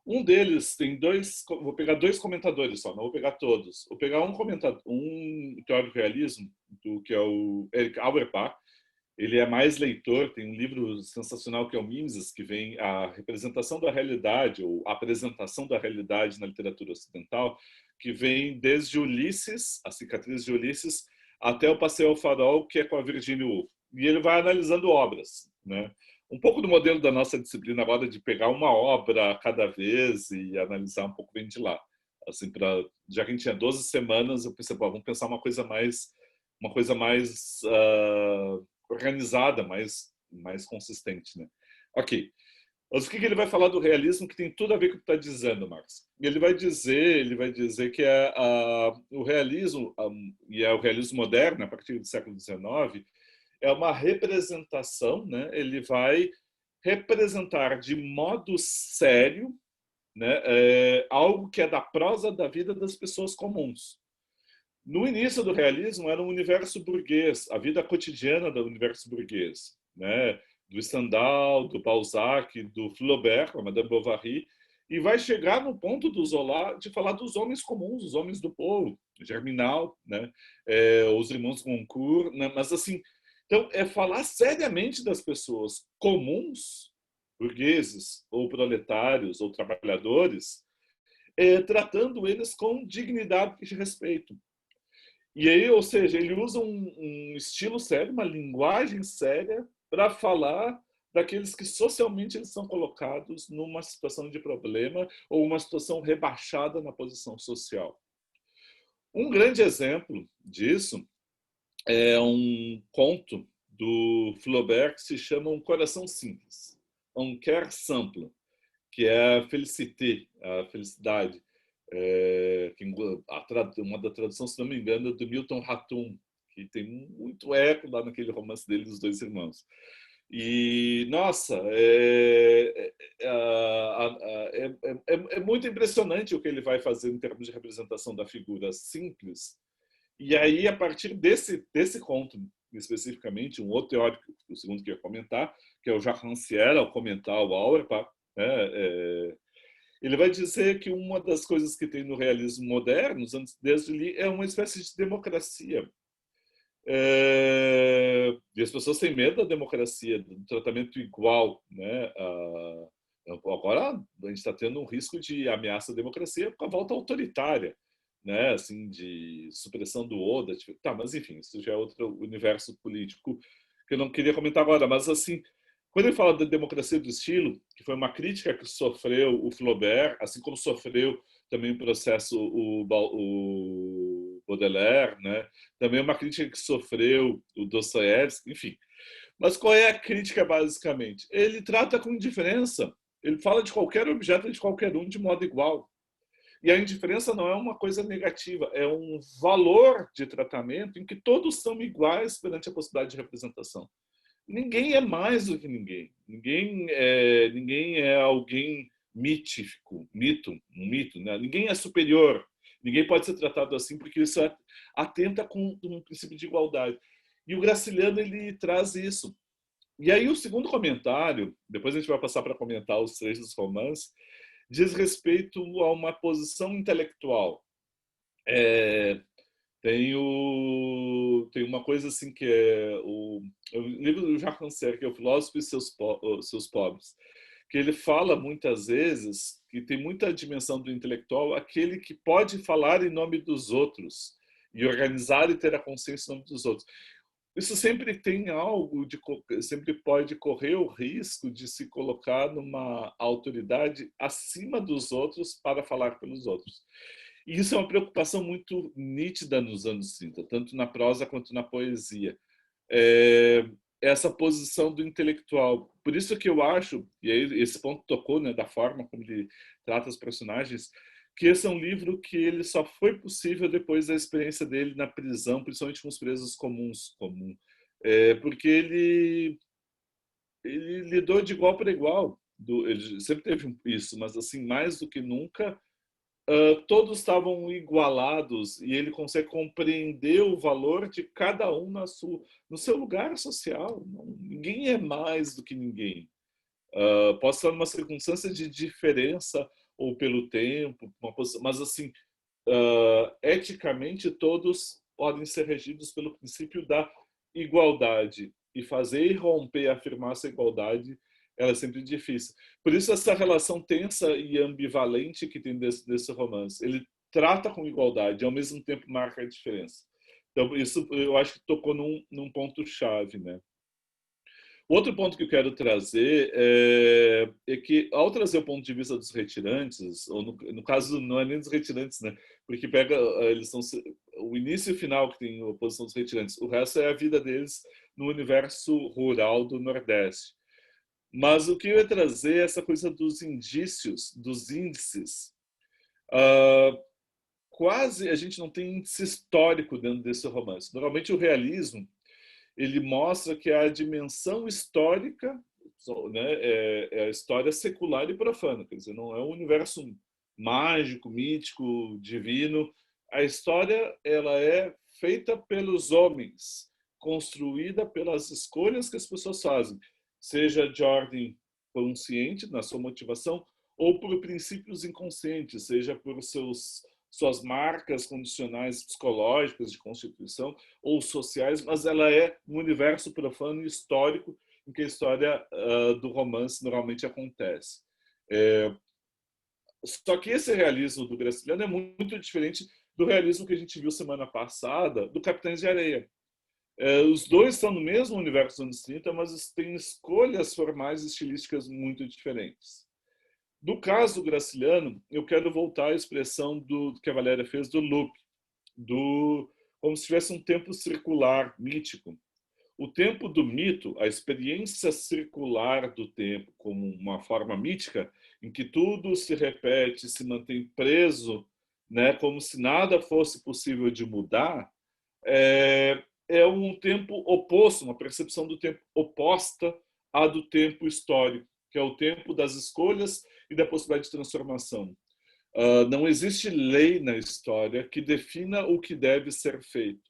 Um deles tem dois, vou pegar dois comentadores só, não vou pegar todos. Vou pegar um comentador, um teórico realismo, que é o Eric Auerbach. Ele é mais leitor, tem um livro sensacional que é o Mises, que vem a representação da realidade, ou a apresentação da realidade na literatura ocidental, que vem desde Ulisses, a cicatriz de Ulisses, até o Passeio ao Farol, que é com a Virginia Woolf. E ele vai analisando obras, né? Um pouco do modelo da nossa disciplina agora de pegar uma obra a cada vez e analisar um pouco bem de lá. Assim, já que a gente tinha 12 semanas, eu pensei, vamos pensar uma coisa mais organizada, mais consistente, né? Ok. Mas o que ele vai falar do realismo que tem tudo a ver com o que tu está dizendo, Marx? Ele vai dizer que o realismo, e é o realismo moderno, a partir do século XIX, é uma representação, né? Ele vai representar de modo sério, né, algo que é da prosa da vida das pessoas comuns. No início do realismo era um universo burguês, a vida cotidiana do universo burguês, né? Do Stendhal, do Balzac, do Flaubert, a Madame Bovary, e vai chegar no ponto do Zola de falar dos homens comuns, os homens do povo, Germinal, né? Os irmãos Goncourt, né? Mas assim, então é falar seriamente das pessoas comuns, burgueses ou proletários ou trabalhadores, tratando eles com dignidade e respeito. E aí, ou seja, ele usa um estilo sério, uma linguagem séria para falar daqueles que socialmente eles são colocados numa situação de problema ou uma situação rebaixada na posição social. Um grande exemplo disso é um conto do Flaubert que se chama Um Coração Simples, Un Cœur Simple, que é a félicité, a felicidade. Uma da tradução, se não me engano, é do Milton Ratum, que tem muito eco lá naquele romance dele dos dois irmãos. E, nossa, é muito impressionante o que ele vai fazer em termos de representação da figura simples. E aí, a partir desse conto, especificamente, um outro teórico, o segundo que eu ia comentar, que é o Jacques Rancière, ao comentar o Auerbach, ele vai dizer que uma das coisas que tem no realismo moderno, desde ali, é uma espécie de democracia. E as pessoas têm medo da democracia, do tratamento igual, né? Agora a gente está tendo um risco de ameaça à democracia com a volta autoritária, né? Assim, de supressão do outro. Tá, mas enfim, isso já é outro universo político que eu não queria comentar agora. Mas assim, quando ele fala da democracia do estilo, que foi uma crítica que sofreu o Flaubert, assim como sofreu também o processo o Baudelaire, né? Também uma crítica que sofreu o Dostoiévski, enfim. Mas qual é a crítica, basicamente? Ele trata com indiferença. Ele fala de qualquer objeto de qualquer um de modo igual. E a indiferença não é uma coisa negativa, é um valor de tratamento em que todos são iguais perante a possibilidade de representação. Ninguém é mais do que ninguém. Ninguém é alguém mítico, um mito, né? Ninguém é superior. Ninguém pode ser tratado assim porque isso atenta com um princípio de igualdade. E o Graciliano ele traz isso. E aí o segundo comentário, depois a gente vai passar para comentar os trechos dos romances, diz respeito a uma posição intelectual. Tem uma coisa assim que é o livro do Jacques Rancière, que é o Filósofo e seus Pobres, que ele fala muitas vezes que tem muita dimensão do intelectual, aquele que pode falar em nome dos outros e organizar e ter a consciência em nome dos outros. Isso sempre tem algo sempre pode correr o risco de se colocar numa autoridade acima dos outros para falar pelos outros. E isso é uma preocupação muito nítida nos anos 30, tanto na prosa quanto na poesia. Essa posição do intelectual. Por isso que eu acho, e aí esse ponto tocou, né, da forma como ele trata os personagens, que esse é um livro que ele só foi possível depois da experiência dele na prisão, principalmente com os presos comuns, porque ele lidou de igual para igual. Ele sempre teve isso, mas assim mais do que nunca, todos estavam igualados e ele consegue compreender o valor de cada um no seu lugar social. Ninguém é mais do que ninguém. Pode estar numa circunstância de diferença ou pelo tempo, uma posição, mas assim, eticamente todos podem ser regidos pelo princípio da igualdade, e fazer e romper, afirmar essa igualdade, ela é sempre difícil. Por isso essa relação tensa e ambivalente que tem desse romance. Ele trata com igualdade e ao mesmo tempo marca a diferença. Então isso eu acho que tocou num ponto chave, né? Outro ponto que eu quero trazer é que, ao trazer o ponto de vista dos retirantes, ou no caso não é nem dos retirantes, né? Porque pega, eles são o início e o final que tem a oposição dos retirantes. O resto é a vida deles no universo rural do Nordeste. Mas o que eu ia trazer é essa coisa dos indícios, dos índices. Quase a gente não tem índice histórico dentro desse romance. Normalmente o realismo ele mostra que a dimensão histórica, né, é a história secular e profana, quer dizer, não é um universo mágico, mítico, divino. A história ela é feita pelos homens, construída pelas escolhas que as pessoas fazem, seja de ordem consciente na sua motivação ou por princípios inconscientes, seja por suas marcas condicionais psicológicas de constituição ou sociais, mas ela é um universo profano e histórico em que a história do romance normalmente acontece. Só que esse realismo do Graciliano é muito diferente do realismo que a gente viu semana passada do Capitães de Areia. Os dois estão no mesmo universo dos anos 30, mas têm escolhas formais e estilísticas muito diferentes. No caso do Graciliano, eu quero voltar à expressão que a Valéria fez do loop, como se tivesse um tempo circular, mítico. O tempo do mito, a experiência circular do tempo como uma forma mítica, em que tudo se repete, se mantém preso, né, como se nada fosse possível de mudar, é um tempo oposto, uma percepção do tempo oposta à do tempo histórico, que é o tempo das escolhas e da possibilidade de transformação. Não existe lei na história que defina o que deve ser feito.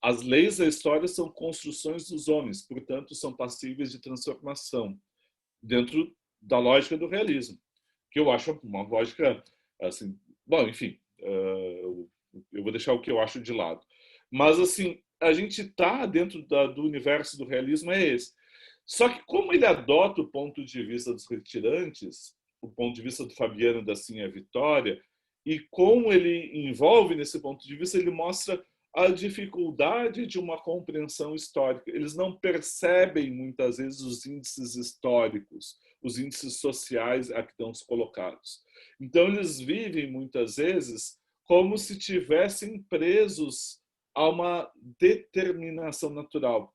As leis da história são construções dos homens, portanto, são passíveis de transformação, dentro da lógica do realismo, que eu acho uma lógica, assim, bom, enfim, eu vou deixar o que eu acho de lado. Mas, assim, a gente está dentro do universo do realismo, é esse. Só que, como ele adota o ponto de vista dos retirantes, o ponto de vista do Fabiano da Sim a Vitória, e como ele envolve nesse ponto de vista, ele mostra a dificuldade de uma compreensão histórica. Eles não percebem, muitas vezes, os índices históricos, os índices sociais a que estão colocados. Então, eles vivem, muitas vezes, como se tivessem presos a uma determinação natural.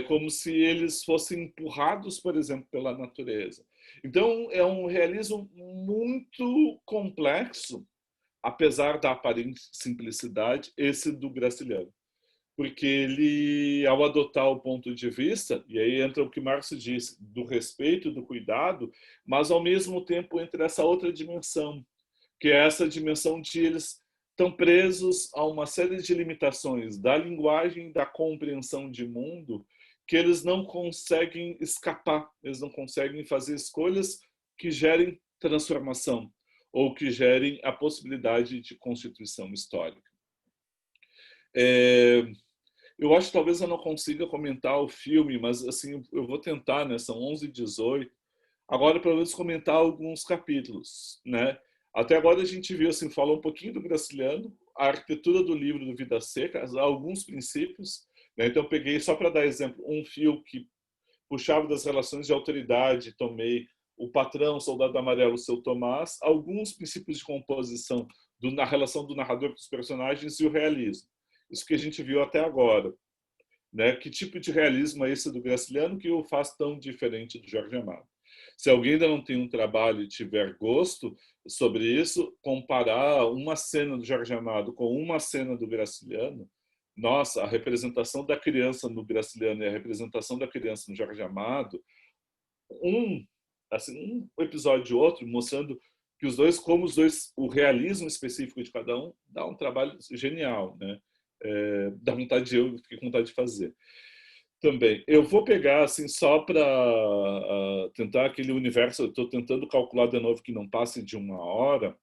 Como se eles fossem empurrados, por exemplo, pela natureza. Então, é um realismo muito complexo, apesar da aparente simplicidade, esse do Graciliano. Porque ele, ao adotar o ponto de vista, e aí entra o que Marx disse, do respeito, do cuidado, mas ao mesmo tempo entra essa outra dimensão, que é essa dimensão de eles estão presos a uma série de limitações da linguagem, da compreensão de mundo, que eles não conseguem escapar, eles não conseguem fazer escolhas que gerem transformação ou que gerem a possibilidade de constituição histórica. Eu acho que talvez eu não consiga comentar o filme, mas assim eu vou tentar, né? São 11h18. Agora, pelo menos, comentar alguns capítulos, né? Até agora a gente viu, assim, falou um pouquinho do Graciliano, a arquitetura do livro do Vidas Secas, alguns princípios, né? Então eu peguei, só para dar exemplo, um fio que puxava das relações de autoridade, tomei o patrão, soldado amarelo, seu Tomás, alguns princípios de composição na relação do narrador com os personagens e o realismo. Isso que a gente viu até agora. Né? Que tipo de realismo é esse do Graciliano que o faz tão diferente do Jorge Amado? Se alguém ainda não tem um trabalho e tiver gosto sobre isso, comparar uma cena do Jorge Amado com uma cena do Graciliano, nossa, a representação da criança no Graciliano e a representação da criança no Jorge Amado, um episódio ou outro, mostrando que como os dois, o realismo específico de cada um, dá um trabalho genial, né? Dá vontade eu fiquei com vontade de fazer. Também. Eu vou pegar, assim, só para tentar aquele universo, eu estou tentando calcular de novo que não passe de 1 hora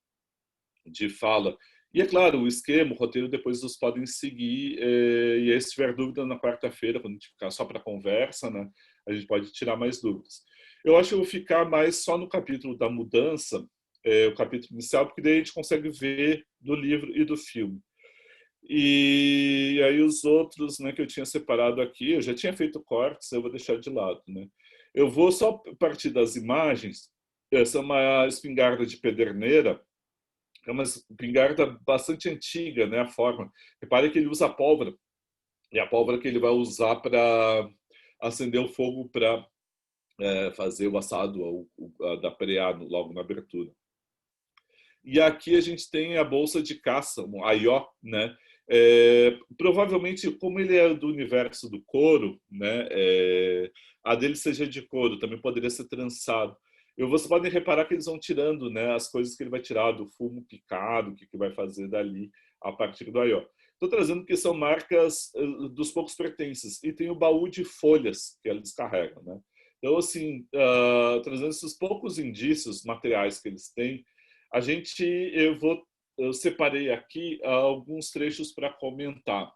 de fala. E é claro, o esquema, o roteiro, depois vocês podem seguir. E aí, se tiver dúvida na quarta-feira, quando a gente ficar só para conversa, né, a gente pode tirar mais dúvidas. Eu acho que eu vou ficar mais só no capítulo da mudança, o capítulo inicial, porque daí a gente consegue ver do livro e do filme. E aí os outros, né, que eu tinha separado aqui, eu já tinha feito cortes, eu vou deixar de lado, né? Eu vou só partir das imagens. Essa é uma espingarda de pederneira, é uma espingarda bastante antiga, né, a forma. Repare que ele usa pólvora, e a pólvora que ele vai usar para acender o fogo para fazer o assado da preá logo na abertura. E aqui a gente tem a bolsa de caça, um aió, né? Provavelmente, como ele é do universo do couro, né? A dele seja de couro, também poderia ser trançado. Vocês podem reparar que eles vão tirando, né, as coisas que ele vai tirar do fumo picado, o que vai fazer dali a partir do aió. Estou trazendo que são marcas dos poucos pertences. E tem o baú de folhas que eles carregam, né? Então, assim, trazendo esses poucos indícios materiais que eles têm, eu separei aqui alguns trechos para comentar.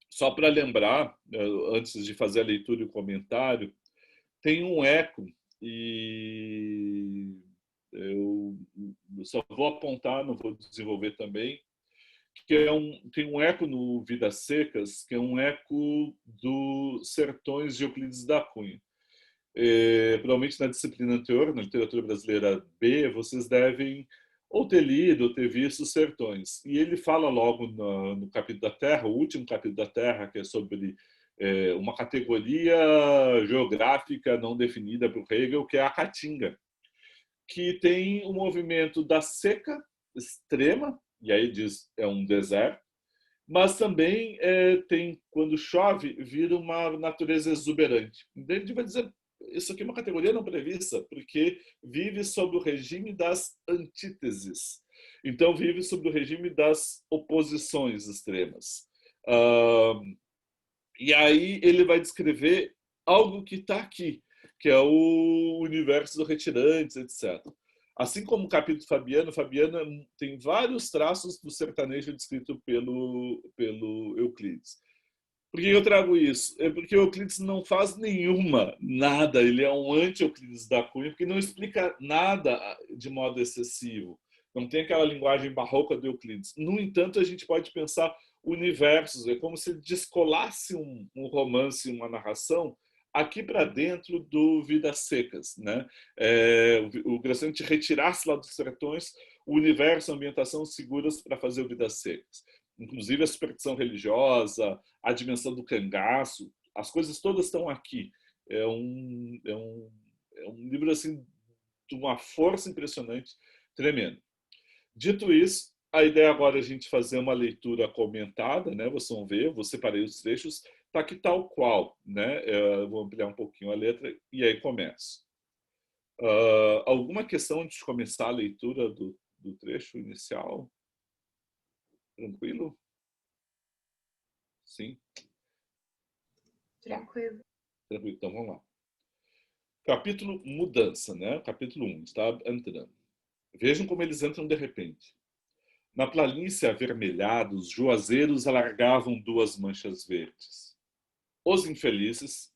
Só para lembrar, antes de fazer a leitura e o comentário, tem um eco, e eu só vou apontar, não vou desenvolver também, que tem um eco no Vidas Secas, que é um eco dos Sertões de Euclides da Cunha. Provavelmente na disciplina anterior, na literatura brasileira B, vocês devem ou ter lido ou ter visto Os Sertões. E ele fala logo no capítulo da Terra, o último capítulo da Terra, que é sobre uma categoria geográfica não definida por Hegel, que é a Caatinga, que tem o movimento da seca extrema, e aí diz é um deserto, mas também tem, quando chove, vira uma natureza exuberante. Então, a gente vai dizer, isso aqui é uma categoria não prevista, porque vive sob o regime das antíteses. Então, vive sob o regime das oposições extremas. E aí ele vai descrever algo que está aqui, que é o universo do Retirantes, etc. Assim como o capítulo Fabiano, Fabiano tem vários traços do sertanejo descrito pelo Euclides. Por que eu trago isso? É porque o Euclides não faz nada. Ele é um anti-Euclides da Cunha, porque não explica nada de modo excessivo. Não tem aquela linguagem barroca do Euclides. No entanto, a gente pode pensar universos. É como se descolasse um romance, uma narração, aqui para dentro do Vidas Secas, né? O Graciante retirasse lá dos sertões o universo, a ambientação seguras para fazer o Vidas Secas. Inclusive a superstição religiosa, a dimensão do cangaço, as coisas todas estão aqui. É um livro assim de uma força impressionante, tremendo. Dito isso, a ideia agora é a gente fazer uma leitura comentada, né? Vocês vão ver, eu vou separei os trechos, tá aqui tal qual, né? Eu vou ampliar um pouquinho a letra e aí começo. Alguma questão antes de começar a leitura do trecho inicial? Tranquilo? Sim? Tranquilo. Tranquilo, então vamos lá. Capítulo Mudança, né? Capítulo 1, está entrando. Vejam como eles entram de repente. Na planície avermelhada, os juazeiros alargavam 2 manchas verdes. Os infelizes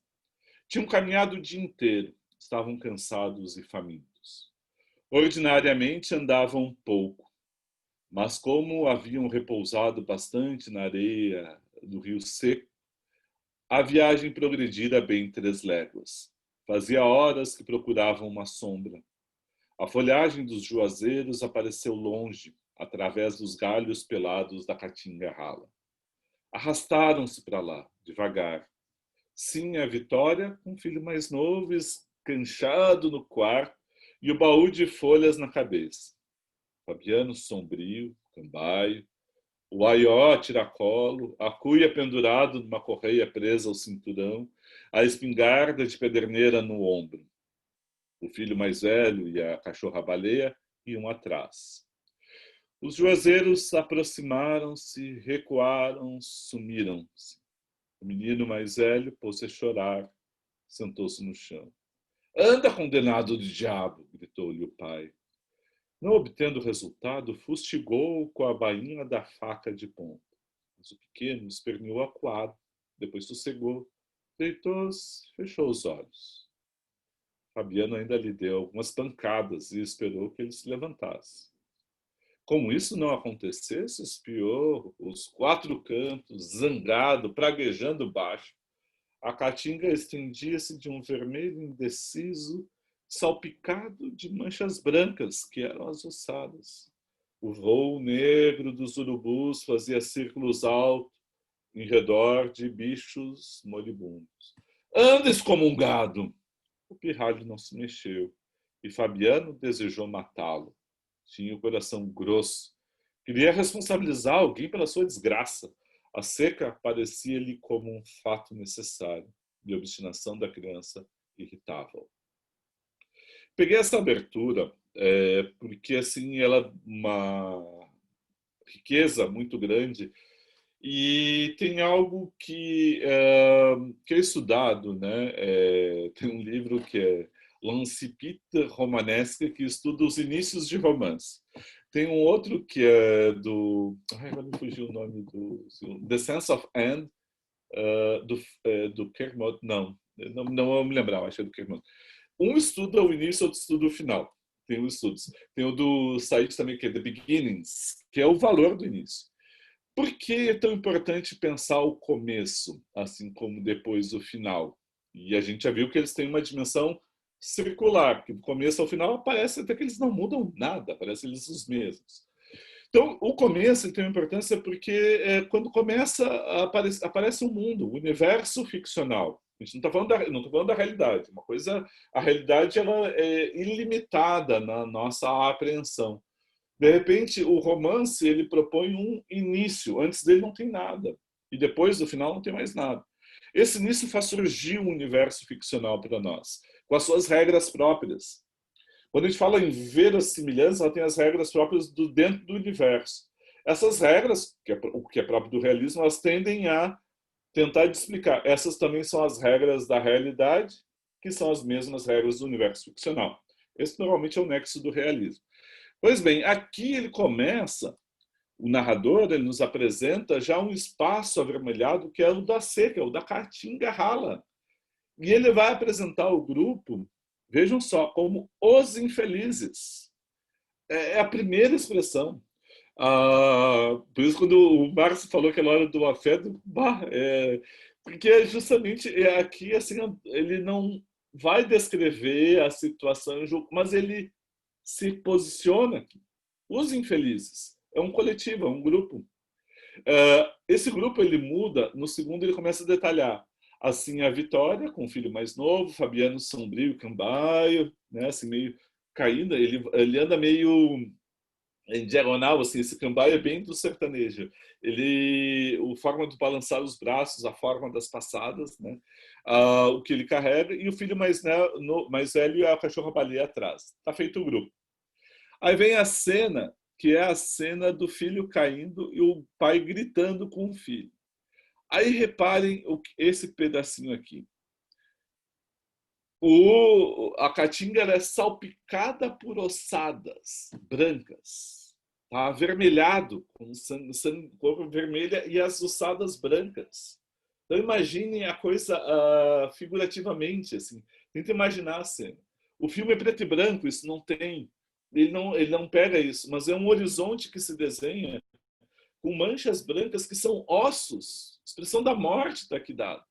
tinham caminhado o dia inteiro, estavam cansados e famintos. Ordinariamente andavam pouco, mas como haviam repousado bastante na areia do rio seco, a viagem progredira bem 3 léguas. Fazia horas que procuravam uma sombra. A folhagem dos juazeiros apareceu longe, através dos galhos pelados da caatinga rala. Arrastaram-se para lá, devagar. Sim, a Vitória, com um filho mais novo, escanchado no quarto, e o baú de folhas na cabeça. Fabiano sombrio, cambaio, o aió tiracolo, a cuia pendurado numa correia presa ao cinturão, a espingarda de pederneira no ombro. O filho mais velho e a cachorra-baleia iam atrás. Os juazeiros aproximaram-se, recuaram, sumiram-se. O menino mais velho pôs-se a chorar, sentou-se no chão. Anda, condenado do diabo! Gritou-lhe o pai. Não obtendo resultado, fustigou-o com a bainha da faca de ponta. Mas o pequeno esperneou acuado, depois sossegou, deitou-se, fechou os olhos. Fabiano ainda lhe deu algumas pancadas e esperou que ele se levantasse. Como isso não acontecesse, espiou os quatro cantos, zangado, praguejando baixo. A caatinga estendia-se de um vermelho indeciso, salpicado de manchas brancas, que eram as ossadas. O voo negro dos urubus fazia círculos altos em redor de bichos moribundos. Anda, excomungado! O pirralho não se mexeu, e Fabiano desejou matá-lo. Tinha o coração grosso. Queria responsabilizar alguém pela sua desgraça. A seca parecia-lhe como um fato necessário, e a obstinação da criança irritava-o. Peguei essa abertura porque assim ela é uma riqueza muito grande e tem algo que é estudado, né? Tem um livro que é L'Incipit Romanesque, que estuda os inícios de romance. Tem um outro que é do... agora me fugiu o nome do... The Sense of End, do Kermode. Não vou me lembrar, acho que é do Kermode. Um estuda o início, outro estuda o final. Tem os estudos. Tem o do Said também, que é The Beginnings, que é o valor do início. Por que é tão importante pensar o começo, assim como depois o final? E a gente já viu que eles têm uma dimensão circular, que do começo ao final parece até que eles não mudam nada, parecem eles os mesmos. Então, o começo tem uma importância porque quando começa, aparece um mundo, um universo ficcional. A gente não está falando da realidade. Uma coisa, a realidade ela é ilimitada na nossa apreensão. De repente, o romance ele propõe um início. Antes dele não tem nada. E depois do final não tem mais nada. Esse início faz surgir um universo ficcional para nós, com as suas regras próprias. Quando a gente fala em verossimilhança, ela tem as regras próprias dentro do universo. Essas regras, o que é próprio do realismo, elas tendem a tentar explicar. Essas também são as regras da realidade, que são as mesmas regras do universo ficcional. Esse normalmente é o nexo do realismo. Pois bem, aqui ele começa, o narrador ele nos apresenta já um espaço avermelhado que é o da seca, o da caatinga rala. E ele vai apresentar o grupo, vejam só, como os infelizes. É a primeira expressão. Por isso, quando o Marx falou aquela hora do afeto, porque justamente aqui assim, ele não vai descrever a situação, mas ele se posiciona aqui. Os infelizes. É um coletivo, é um grupo. Esse grupo ele muda, no segundo ele começa a detalhar. Assim, a Vitória, com o filho mais novo, Fabiano sombrio, cambaio, né, assim, meio caída, ele anda meio em diagonal, assim, esse cambaio é bem do sertanejo. A forma de balançar os braços, a forma das passadas, né, o que ele carrega, e o filho mais velho é a cachorra-baleia atrás. Tá feito o grupo. Aí vem a cena, que é a cena do filho caindo e o pai gritando com o filho. Aí reparem esse pedacinho aqui. A caatinga é salpicada por ossadas brancas, tá? Avermelhado, com cor vermelha e as ossadas brancas. Então imaginem a coisa figurativamente, assim. Tenta imaginar a cena. O filme é preto e branco, isso não tem. Ele não pega isso, mas é um horizonte que se desenha com manchas brancas que são ossos. A expressão da morte está aqui dada.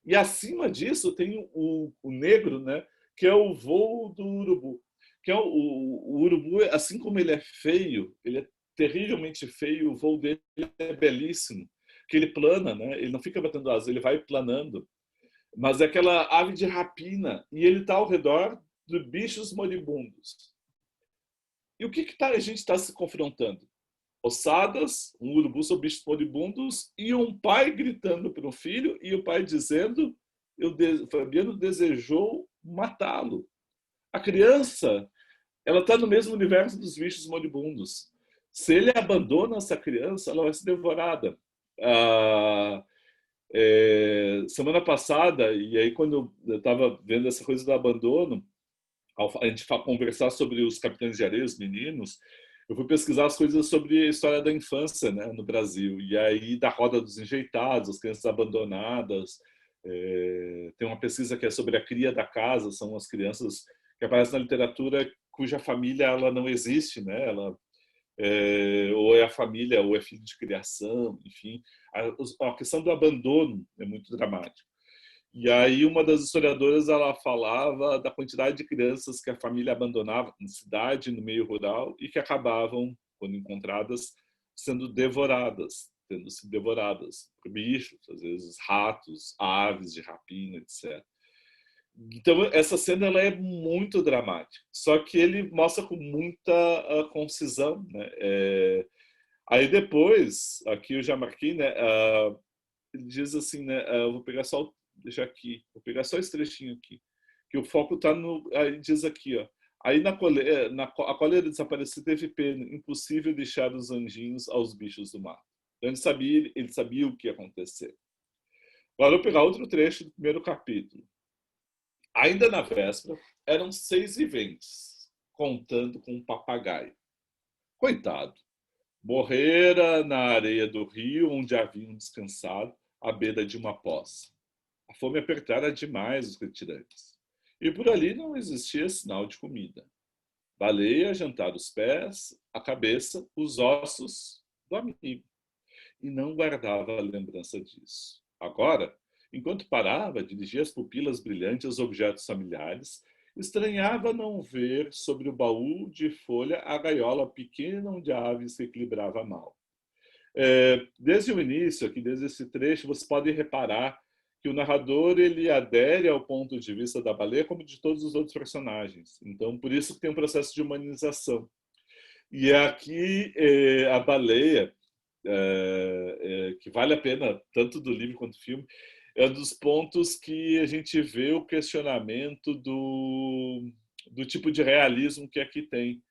E acima disso tem o negro, né, que é o voo do urubu. Que é o urubu, assim como ele é feio, ele é terrivelmente feio, o voo dele é belíssimo. Que ele plana, né? Ele não fica batendo asas, ele vai planando. Mas é aquela ave de rapina. E ele está ao redor de bichos moribundos. E o que a gente está se confrontando? Ossadas, um urubu sobre bichos moribundos e um pai gritando para o filho e o pai dizendo Fabiano desejou matá-lo. A criança ela está no mesmo universo dos bichos moribundos. Se ele abandona essa criança, ela vai ser devorada. semana passada, e aí quando eu estava vendo essa coisa do abandono, a gente conversar sobre os Capitães de Areia, os meninos, eu fui pesquisar as coisas sobre a história da infância, né, no Brasil. E aí, da roda dos enjeitados, as crianças abandonadas. Tem uma pesquisa que é sobre a cria da casa, são as crianças que aparecem na literatura cuja família ela não existe, né? Ela ou é a família ou é filho de criação, enfim. A questão do abandono é muito dramática. E aí uma das historiadoras ela falava da quantidade de crianças que a família abandonava na cidade, no meio rural, e que acabavam, quando encontradas, sendo devoradas, tendo sido devoradas por bichos, às vezes ratos, aves de rapina, etc. Então essa cena ela é muito dramática, só que ele mostra com muita concisão, né? Aí depois, aqui eu já marquei, né? Ele diz assim, né? Eu vou pegar só deixar aqui, vou pegar só esse trechinho aqui, que o foco está no, aí diz aqui, ó. Aí a coleira desaparecida teve pena, impossível deixar os anjinhos aos bichos do mar. Então ele sabia o que ia acontecer. Agora eu vou pegar outro trecho do primeiro capítulo. Ainda na véspera, eram 6 viventes, contando com um papagaio. Coitado, morrera na areia do rio onde haviam descansado, à beira de uma poça. A fome apertara demais os retirantes. E por ali não existia sinal de comida. Baleia jantara os pés, a cabeça, os ossos do amigo. E não guardava a lembrança disso. Agora, enquanto parava, dirigia as pupilas brilhantes aos objetos familiares, estranhava não ver sobre o baú de folha a gaiola pequena onde a ave se equilibrava mal. Desde o início, aqui desde esse trecho, você pode reparar que o narrador ele adere ao ponto de vista da baleia como de todos os outros personagens. Então, por isso que tem um processo de humanização. E aqui a baleia, que vale a pena tanto do livro quanto do filme, é um dos pontos que a gente vê o questionamento do tipo de realismo que aqui tem.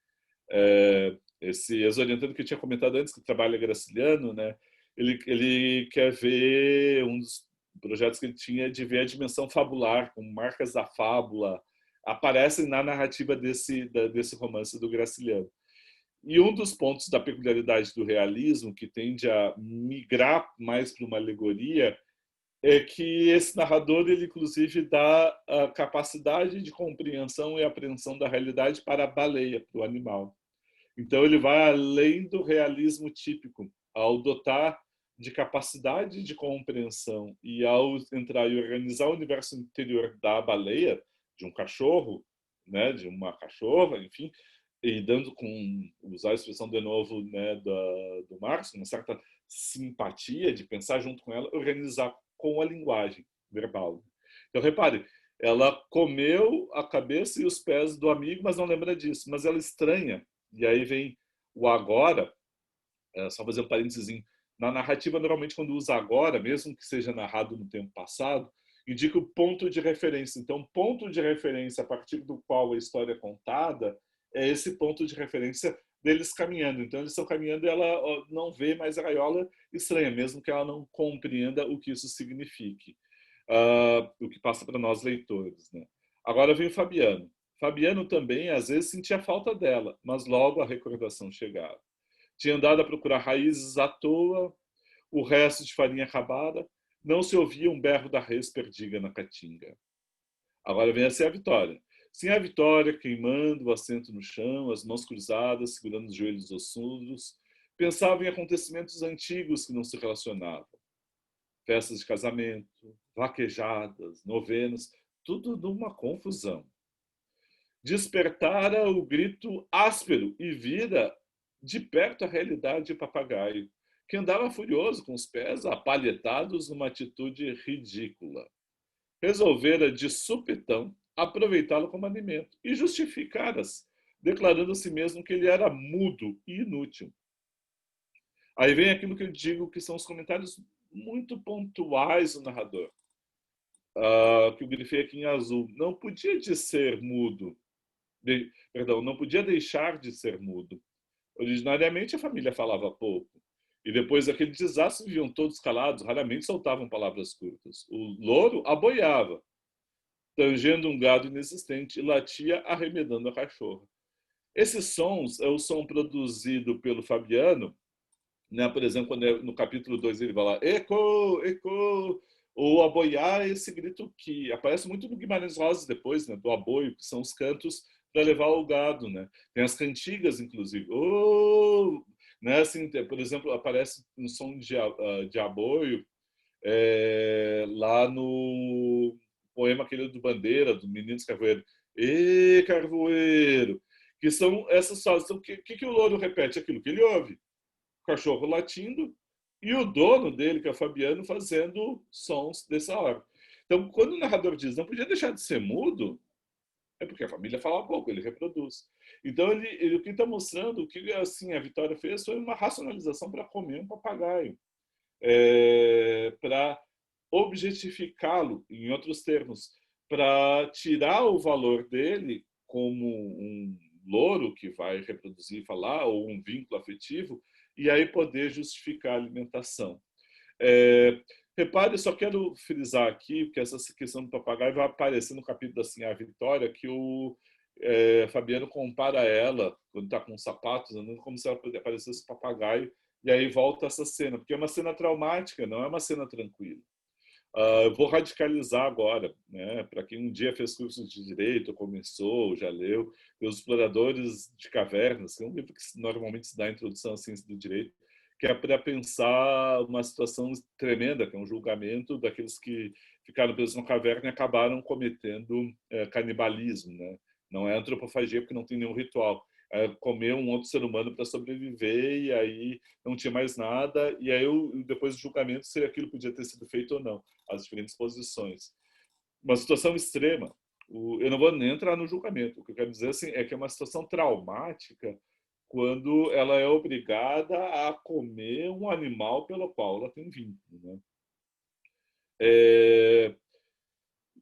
Esse ex-orientando que eu tinha comentado antes, que trabalha Graciliano, né? Ele quer ver um dos projetos que ele tinha de ver a dimensão fabular, com marcas da fábula, aparecem na narrativa desse romance do Graciliano. E um dos pontos da peculiaridade do realismo, que tende a migrar mais para uma alegoria, é que esse narrador, ele inclusive dá a capacidade de compreensão e apreensão da realidade para a baleia, para o animal. Então ele vai além do realismo típico, ao dotar de capacidade de compreensão e ao entrar e organizar o universo interior da baleia, de um cachorro, né, de uma cachorra, enfim, e dando com, usar a expressão de novo, né, do Marx, uma certa simpatia de pensar junto com ela, organizar com a linguagem verbal. Então repare, ela comeu a cabeça e os pés do amigo, mas não lembra disso, mas ela estranha. E aí vem o agora, só fazer um parênteses, na narrativa, normalmente, quando usa agora, mesmo que seja narrado no tempo passado, indica o ponto de referência. Então, ponto de referência a partir do qual a história é contada é esse ponto de referência deles caminhando. Então, eles estão caminhando e ela não vê mais a gaiola estranha, mesmo que ela não compreenda o que isso signifique. O que passa para nós leitores, né? Agora vem o Fabiano. Fabiano também, às vezes, sentia falta dela, mas logo a recordação chegava. Tinha andado a procurar raízes à toa, o resto de farinha acabada, não se ouvia um berro da res perdida na caatinga. Agora vem a Vitória. Sim, a Vitória, queimando o assento no chão, as mãos cruzadas, segurando os joelhos ossudos, pensava em acontecimentos antigos que não se relacionavam. Festas de casamento, vaquejadas, novenas, tudo numa confusão. Despertara o grito áspero e vira de perto a realidade de papagaio, que andava furioso com os pés apalhetados numa atitude ridícula. Resolvera de supetão aproveitá-lo como alimento e justificara-se, declarando a si mesmo que ele era mudo e inútil. Aí vem aquilo que eu digo que são os comentários muito pontuais do narrador, que eu grifei aqui em azul. Não podia de ser mudo, não podia deixar de ser mudo. Originariamente a família falava pouco. E depois daquele desastre, viviam todos calados, raramente soltavam palavras curtas. O louro aboiava, tangendo um gado inexistente, e latia, arremedando a cachorra. Esses sons é o som produzido pelo Fabiano, né? Por exemplo, quando no capítulo 2 ele vai lá, eco, eco, ou aboiar, esse grito que aparece muito no Guimarães Rosa depois, né? Do aboio, que são os cantos para levar o gado, né? Tem as cantigas, inclusive. Oh! Né? Assim, por exemplo, aparece um som de aboio lá no poema aquele do Bandeira, do Meninos Carvoeiro. E Carvoeiro! Que são essas falas. Então, o que o louro repete? Aquilo que ele ouve. O cachorro latindo e o dono dele, que é o Fabiano, fazendo sons dessa hora. Então, quando o narrador diz não podia deixar de ser mudo, é porque a família fala pouco, ele reproduz. Então, o que está mostrando, o que assim, a Vitória fez foi uma racionalização para comer um papagaio, para objetificá-lo, em outros termos, para tirar o valor dele como um louro que vai reproduzir e falar, ou um vínculo afetivo, e aí poder justificar a alimentação. Repare, só quero frisar aqui, que essa questão do papagaio vai aparecer no capítulo assim, a Vitória, que o Fabiano compara ela, quando está com os sapatos, andando como se ela aparecesse papagaio, e aí volta essa cena, porque é uma cena traumática, não é uma cena tranquila. Eu vou radicalizar agora, né? Para quem um dia fez curso de direito, começou, já leu, Os Exploradores de Cavernas, que é um livro que normalmente se dá a introdução à ciência do direito, que é para pensar uma situação tremenda, que é um julgamento daqueles que ficaram presos numa caverna e acabaram cometendo canibalismo, né? Não é antropofagia porque não tem nenhum ritual. É comer um outro ser humano para sobreviver, e aí não tinha mais nada, e aí depois do julgamento se aquilo podia ter sido feito ou não, as diferentes posições. Uma situação extrema. Eu não vou nem entrar no julgamento. O que eu quero dizer assim, é que é uma situação traumática quando ela é obrigada a comer um animal pelo qual ela tem vínculo, né?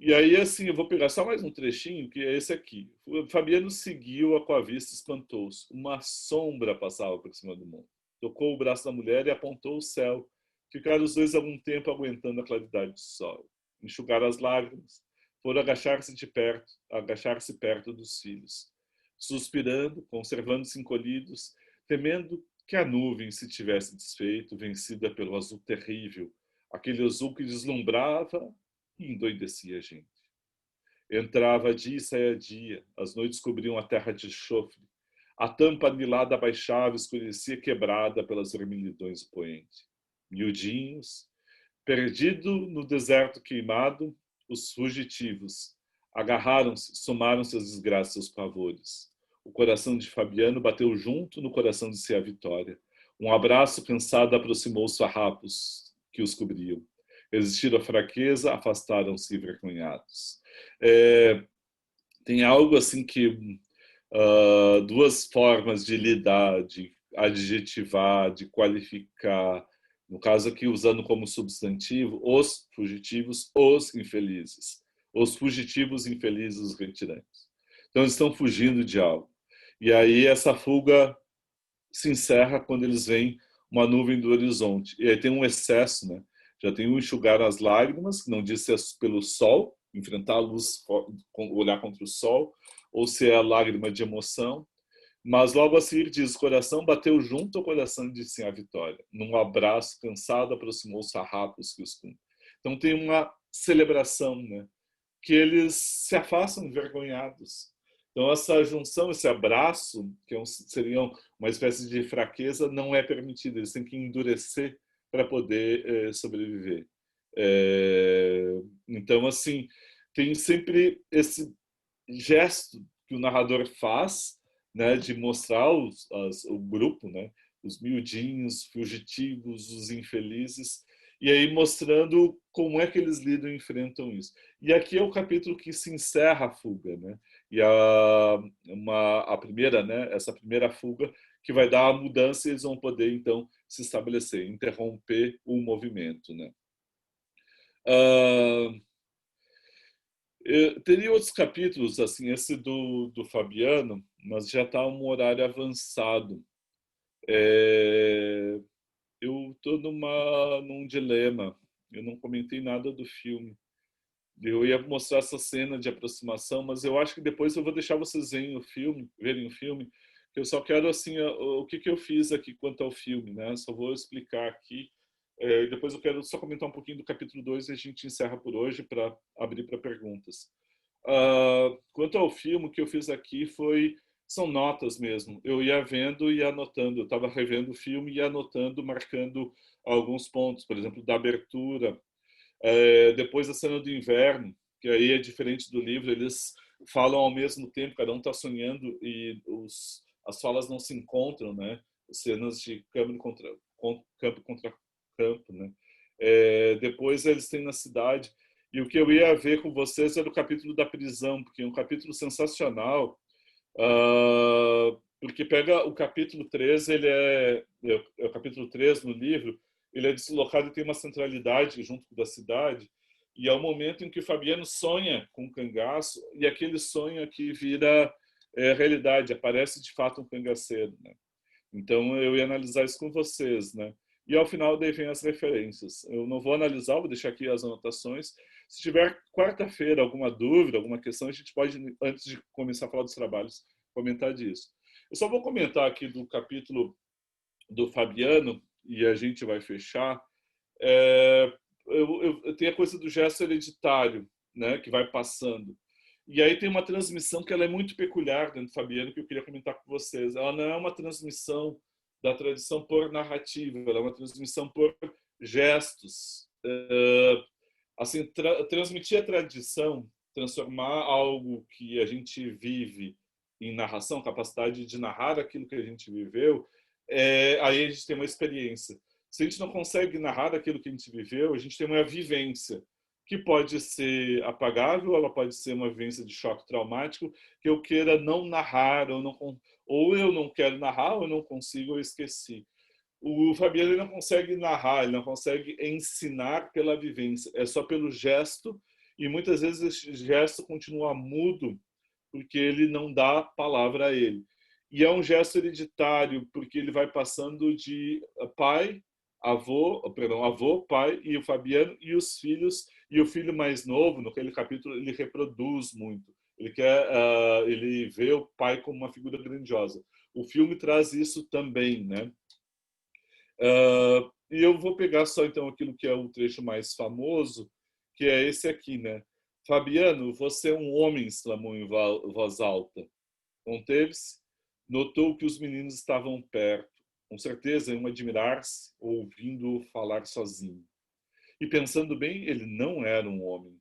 E aí, assim, eu vou pegar só mais um trechinho, que é esse aqui. O Fabiano seguiu-a com a vista, espantou-se. Uma sombra passava por cima do mundo. Tocou o braço da mulher e apontou o céu. Ficaram os dois algum tempo aguentando a claridade do sol. Enxugaram as lágrimas. Foram agachar-se perto dos filhos. Suspirando, conservando-se encolhidos, temendo que a nuvem se tivesse desfeito, vencida pelo azul terrível, aquele azul que deslumbrava e endoidecia a gente. Entrava dia e saía dia, as noites cobriam a terra de enxofre, a tampa anilada abaixava, escurecia quebrada pelas vermelhidões do poente. Miudinhos, perdido no deserto queimado, os fugitivos agarraram-se, somaram-se as desgraças e os pavores. O coração de Fabiano bateu junto no coração de Cia Vitória. Um abraço cansado aproximou os farrapos que os cobriam. Resistiram à fraqueza, afastaram-se envergonhados. Tem algo assim que duas formas de lidar, de adjetivar, de qualificar, no caso aqui usando como substantivo, os fugitivos, os infelizes. Os fugitivos, infelizes, os retirantes. Então eles estão fugindo de algo. E aí essa fuga se encerra quando eles veem uma nuvem do horizonte. E aí tem um excesso, né? Já tem o enxugar as lágrimas, que não diz se é pelo sol, enfrentar a luz, olhar contra o sol, ou se é a lágrima de emoção. Mas logo a seguir diz, o coração bateu junto ao coração de sim a Vitória. Num abraço cansado aproximou os farrapos que os cumprem. Então tem uma celebração, né? Que eles se afastam envergonhados. Então essa junção, esse abraço, que seria uma espécie de fraqueza, não é permitido. Eles têm que endurecer para poder sobreviver. Então, assim, tem sempre esse gesto que o narrador faz, né, de mostrar o grupo, né, os miudinhos, fugitivos, os infelizes, e aí mostrando como é que eles lidam e enfrentam isso. E aqui é o capítulo que se encerra a fuga, né? E a primeira, né, essa primeira fuga que vai dar a mudança e eles vão poder então se estabelecer, interromper o movimento, né? Teria outros capítulos, assim, esse do Fabiano, mas já está um horário avançado. eu estou num dilema. Eu não comentei nada do filme. Eu ia mostrar essa cena de aproximação, mas eu acho que depois eu vou deixar vocês verem o filme, que eu só quero assim o que que eu fiz aqui quanto ao filme, né? Só vou explicar aqui. Depois eu quero só comentar um pouquinho do capítulo 2 e a gente encerra por hoje para abrir para perguntas. Quanto ao filme, o que eu fiz aqui são notas mesmo. Eu ia vendo e anotando. Eu estava revendo o filme e anotando, marcando alguns pontos, por exemplo, da abertura. Depois a cena do inverno, que aí é diferente do livro, eles falam ao mesmo tempo, cada um está sonhando e as falas não se encontram, né? Cenas de campo contra campo, né? Depois eles têm na cidade. E o que eu ia ver com vocês era o capítulo da prisão, porque é um capítulo sensacional, porque pega o capítulo 3, é o capítulo 3 no livro, ele é deslocado e tem uma centralidade junto da cidade, e é o momento em que o Fabiano sonha com o cangaço, e aquele sonho aqui vira realidade, aparece de fato um cangaceiro, né? Então eu ia analisar isso com vocês, né? E ao final daí vem as referências. Eu não vou analisar, vou deixar aqui as anotações. Se tiver quarta-feira alguma dúvida, alguma questão, a gente pode, antes de começar a falar dos trabalhos, comentar disso. Eu só vou comentar aqui do capítulo do Fabiano, e a gente vai fechar. Eu tenho a coisa do gesto hereditário, né, que vai passando. E aí tem uma transmissão que ela é muito peculiar dentro do Fabiano, que eu queria comentar com vocês. Ela não é uma transmissão da tradição por narrativa, ela é uma transmissão por gestos. Assim, transmitir a tradição, transformar algo que a gente vive em narração, capacidade de narrar aquilo que a gente viveu, aí a gente tem uma experiência. Se a gente não consegue narrar aquilo que a gente viveu, a gente tem uma vivência que pode ser apagável, ela pode ser uma vivência de choque traumático que eu queira não narrar, ou eu não quero narrar, ou eu não consigo, eu esqueci. O Fabiano ele não consegue narrar, ele não consegue ensinar pela vivência, é só pelo gesto, e muitas vezes esse gesto continua mudo porque ele não dá palavra a ele. E é um gesto hereditário, porque ele vai passando de pai, avô, pai, e o Fabiano, e os filhos, e o filho mais novo, naquele capítulo, ele reproduz muito. Ele vê o pai como uma figura grandiosa. O filme traz isso também, né? E eu vou pegar só então aquilo que é o trecho mais famoso, que é esse aqui, né? Fabiano, você é um homem, exclamou em voz alta. Conteve-se, notou que os meninos estavam perto, com certeza iam admirar-se, ouvindo-o falar sozinho. E pensando bem, ele não era um homem.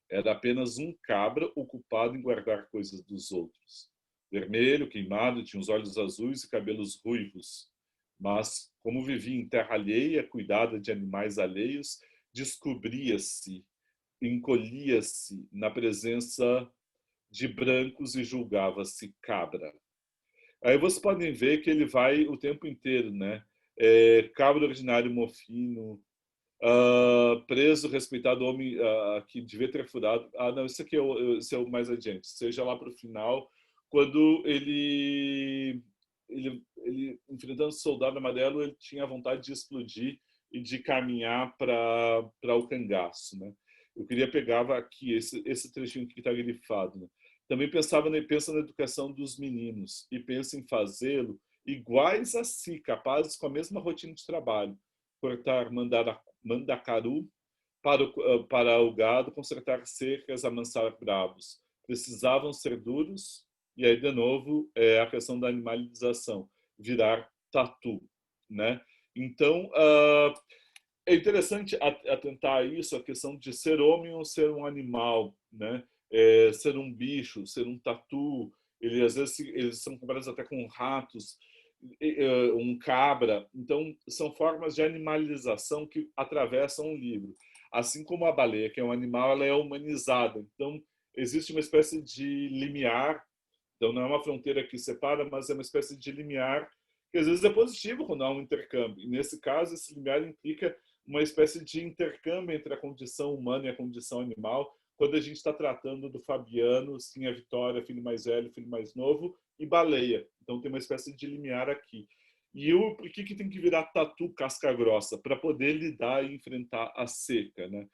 Era apenas um cabra ocupado em guardar coisas dos outros. Vermelho, queimado, tinha os olhos azuis e cabelos ruivos. Mas, como vivia em terra alheia, cuidada de animais alheios, descobria-se, encolhia-se na presença de brancos e julgava-se cabra. Aí vocês podem ver que ele vai o tempo inteiro, né? Cabra ordinário mofino, preso, respeitado homem que devia ter furado. Não, esse é o mais adiante. Seja lá para o final, quando ele enfrentando o soldado amarelo, ele tinha vontade de explodir e de caminhar para o cangaço, né? Eu queria pegar aqui esse trechinho que está grifado, né? Também pensa na educação dos meninos e pensa em fazê-lo iguais a si, capazes com a mesma rotina de trabalho, cortar mandacaru para o gado, consertar cercas, amansar bravos. Precisavam ser duros, e aí, de novo, a questão da animalização, virar tatu, né? Então, é interessante atentar isso, a questão de ser homem ou ser um animal, né? Ser um bicho, ser um tatu. Às vezes eles são comparados até com ratos, um cabra. Então, são formas de animalização que atravessam o livro. Assim como a baleia, que é um animal, ela é humanizada. Então, existe uma espécie de limiar. Então, não é uma fronteira que separa, mas é uma espécie de limiar que às vezes é positivo quando há um intercâmbio. E nesse caso, esse limiar implica uma espécie de intercâmbio entre a condição humana e a condição animal, quando a gente está tratando do Fabiano, sim, a Vitória, filho mais velho, filho mais novo, e baleia. Então tem uma espécie de limiar aqui. E por que tem que virar tatu casca grossa? Para poder lidar e enfrentar a seca, né?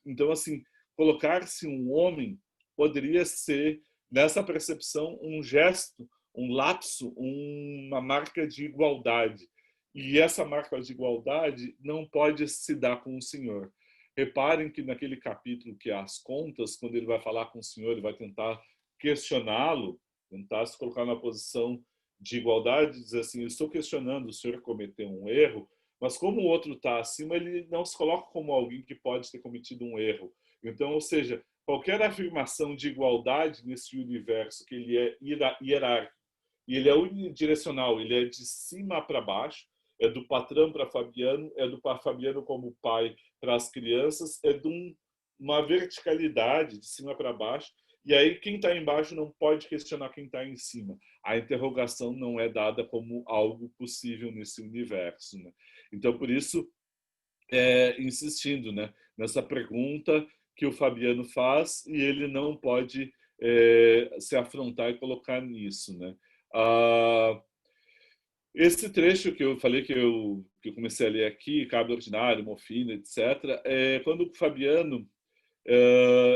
Então, assim, colocar-se um homem poderia ser, nessa percepção, um gesto, um lapso, uma marca de igualdade. E essa marca de igualdade não pode se dar com o Senhor. Reparem que naquele capítulo que é as contas, quando ele vai falar com o Senhor, ele vai tentar questioná-lo, tentar se colocar na posição de igualdade, dizer assim, eu estou questionando, o senhor cometeu um erro, mas como o outro está acima, ele não se coloca como alguém que pode ter cometido um erro. Então, ou seja, qualquer afirmação de igualdade nesse universo, que ele é hierárquico, e ele é unidirecional, ele é de cima para baixo, é do patrão para Fabiano, é do Fabiano como pai para as crianças, é de uma verticalidade de cima para baixo, e aí quem está embaixo não pode questionar quem está em cima. A interrogação não é dada como algo possível nesse universo, né? Então, por isso, insistindo, né, nessa pergunta que o Fabiano faz e ele não pode se afrontar e colocar nisso, né? Esse trecho que eu falei que eu comecei a ler aqui, Cabo Ordinário, Morfina, etc., quando o Fabiano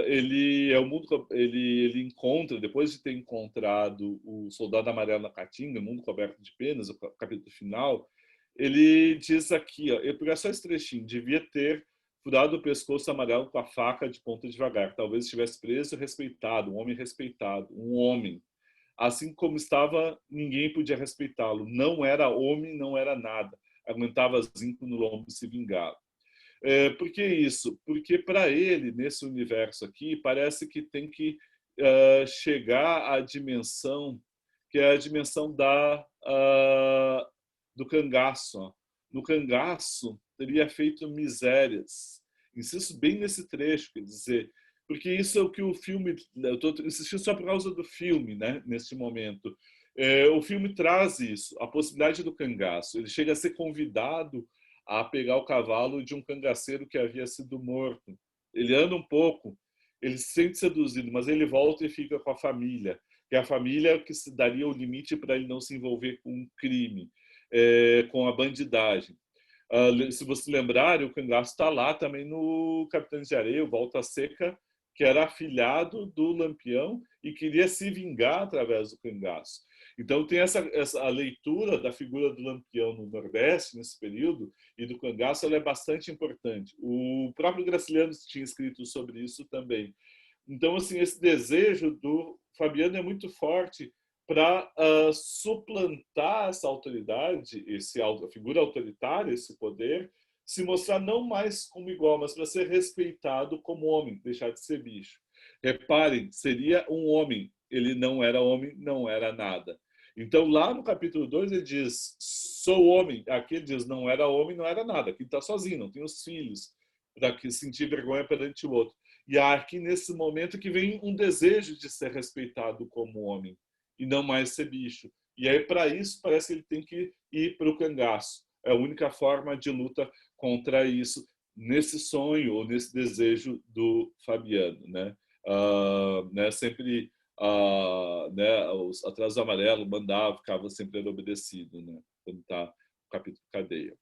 ele é o mundo, ele encontra, depois de ter encontrado o soldado amarelo na Caatinga, o mundo coberto de penas, o capítulo final, ele diz aqui, ó, eu pegar só esse trechinho, devia ter furado o pescoço amarelo com a faca de ponta devagar, talvez estivesse preso, respeitado, um homem respeitado, um homem. Assim como estava, ninguém podia respeitá-lo. Não era homem, não era nada. Aguentava zinco no lombo e se vingava. Por que isso? Porque para ele, nesse universo aqui, parece que tem que chegar à dimensão, que é a dimensão do cangaço. Ó. No cangaço, teria feito misérias. Insisto bem nesse trecho, quer dizer, porque isso é o que o filme. Eu estou insistindo só por causa do filme, né, neste momento. O filme traz isso, a possibilidade do cangaço. Ele chega a ser convidado a pegar o cavalo de um cangaceiro que havia sido morto. Ele anda um pouco, ele se sente seduzido, mas ele volta e fica com a família, que é a família que se daria o limite para ele não se envolver com um crime, com a bandidagem. Se você lembrar, o cangaço está lá também no Capitães de Areia, o Volta Seca, que era afilhado do Lampião e queria se vingar através do cangaço. Então tem essa a leitura da figura do Lampião no Nordeste nesse período e do cangaço, ela é bastante importante. O próprio Graciliano tinha escrito sobre isso também. Então, assim, esse desejo do Fabiano é muito forte para suplantar essa autoridade, a figura autoritária, esse poder, se mostrar não mais como igual, mas para ser respeitado como homem, deixar de ser bicho. Reparem, seria um homem, ele não era homem, não era nada. Então, lá no capítulo 2, ele diz: sou homem. Aqui ele diz: não era homem, não era nada. Aqui está sozinho, não tem os filhos, para que sentir vergonha perante o outro. E aqui, nesse momento, que vem um desejo de ser respeitado como homem e não mais ser bicho. E aí, para isso, parece que ele tem que ir para o cangaço. É a única forma de luta contra isso, nesse sonho ou nesse desejo do Fabiano, né? Né? Sempre né, os atrasos amarelos mandava, ficava sempre obedecido, né? Quando está no capítulo Cadeia.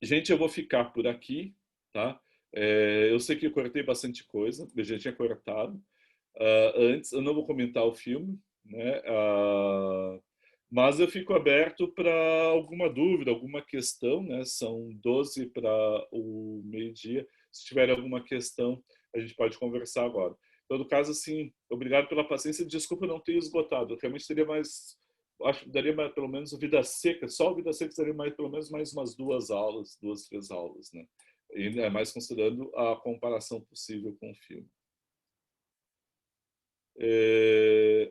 Gente, eu vou ficar por aqui, tá? Eu sei que eu cortei bastante coisa, eu já tinha cortado antes, eu não vou comentar o filme, né? Mas eu fico aberto para alguma dúvida, alguma questão, né? São 12 para o meio-dia. Se tiver alguma questão, a gente pode conversar agora. Em todo caso, assim, obrigado pela paciência. Desculpa não ter esgotado. Eu realmente teria mais, acho que daria mais, pelo menos o Vida Seca. Só o Vida Seca daria mais, pelo menos mais umas 2 aulas, 2, 3 aulas, né? E é mais considerando a comparação possível com o filme.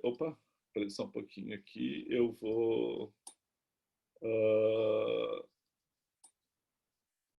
Opa, espera só um pouquinho aqui. Eu vou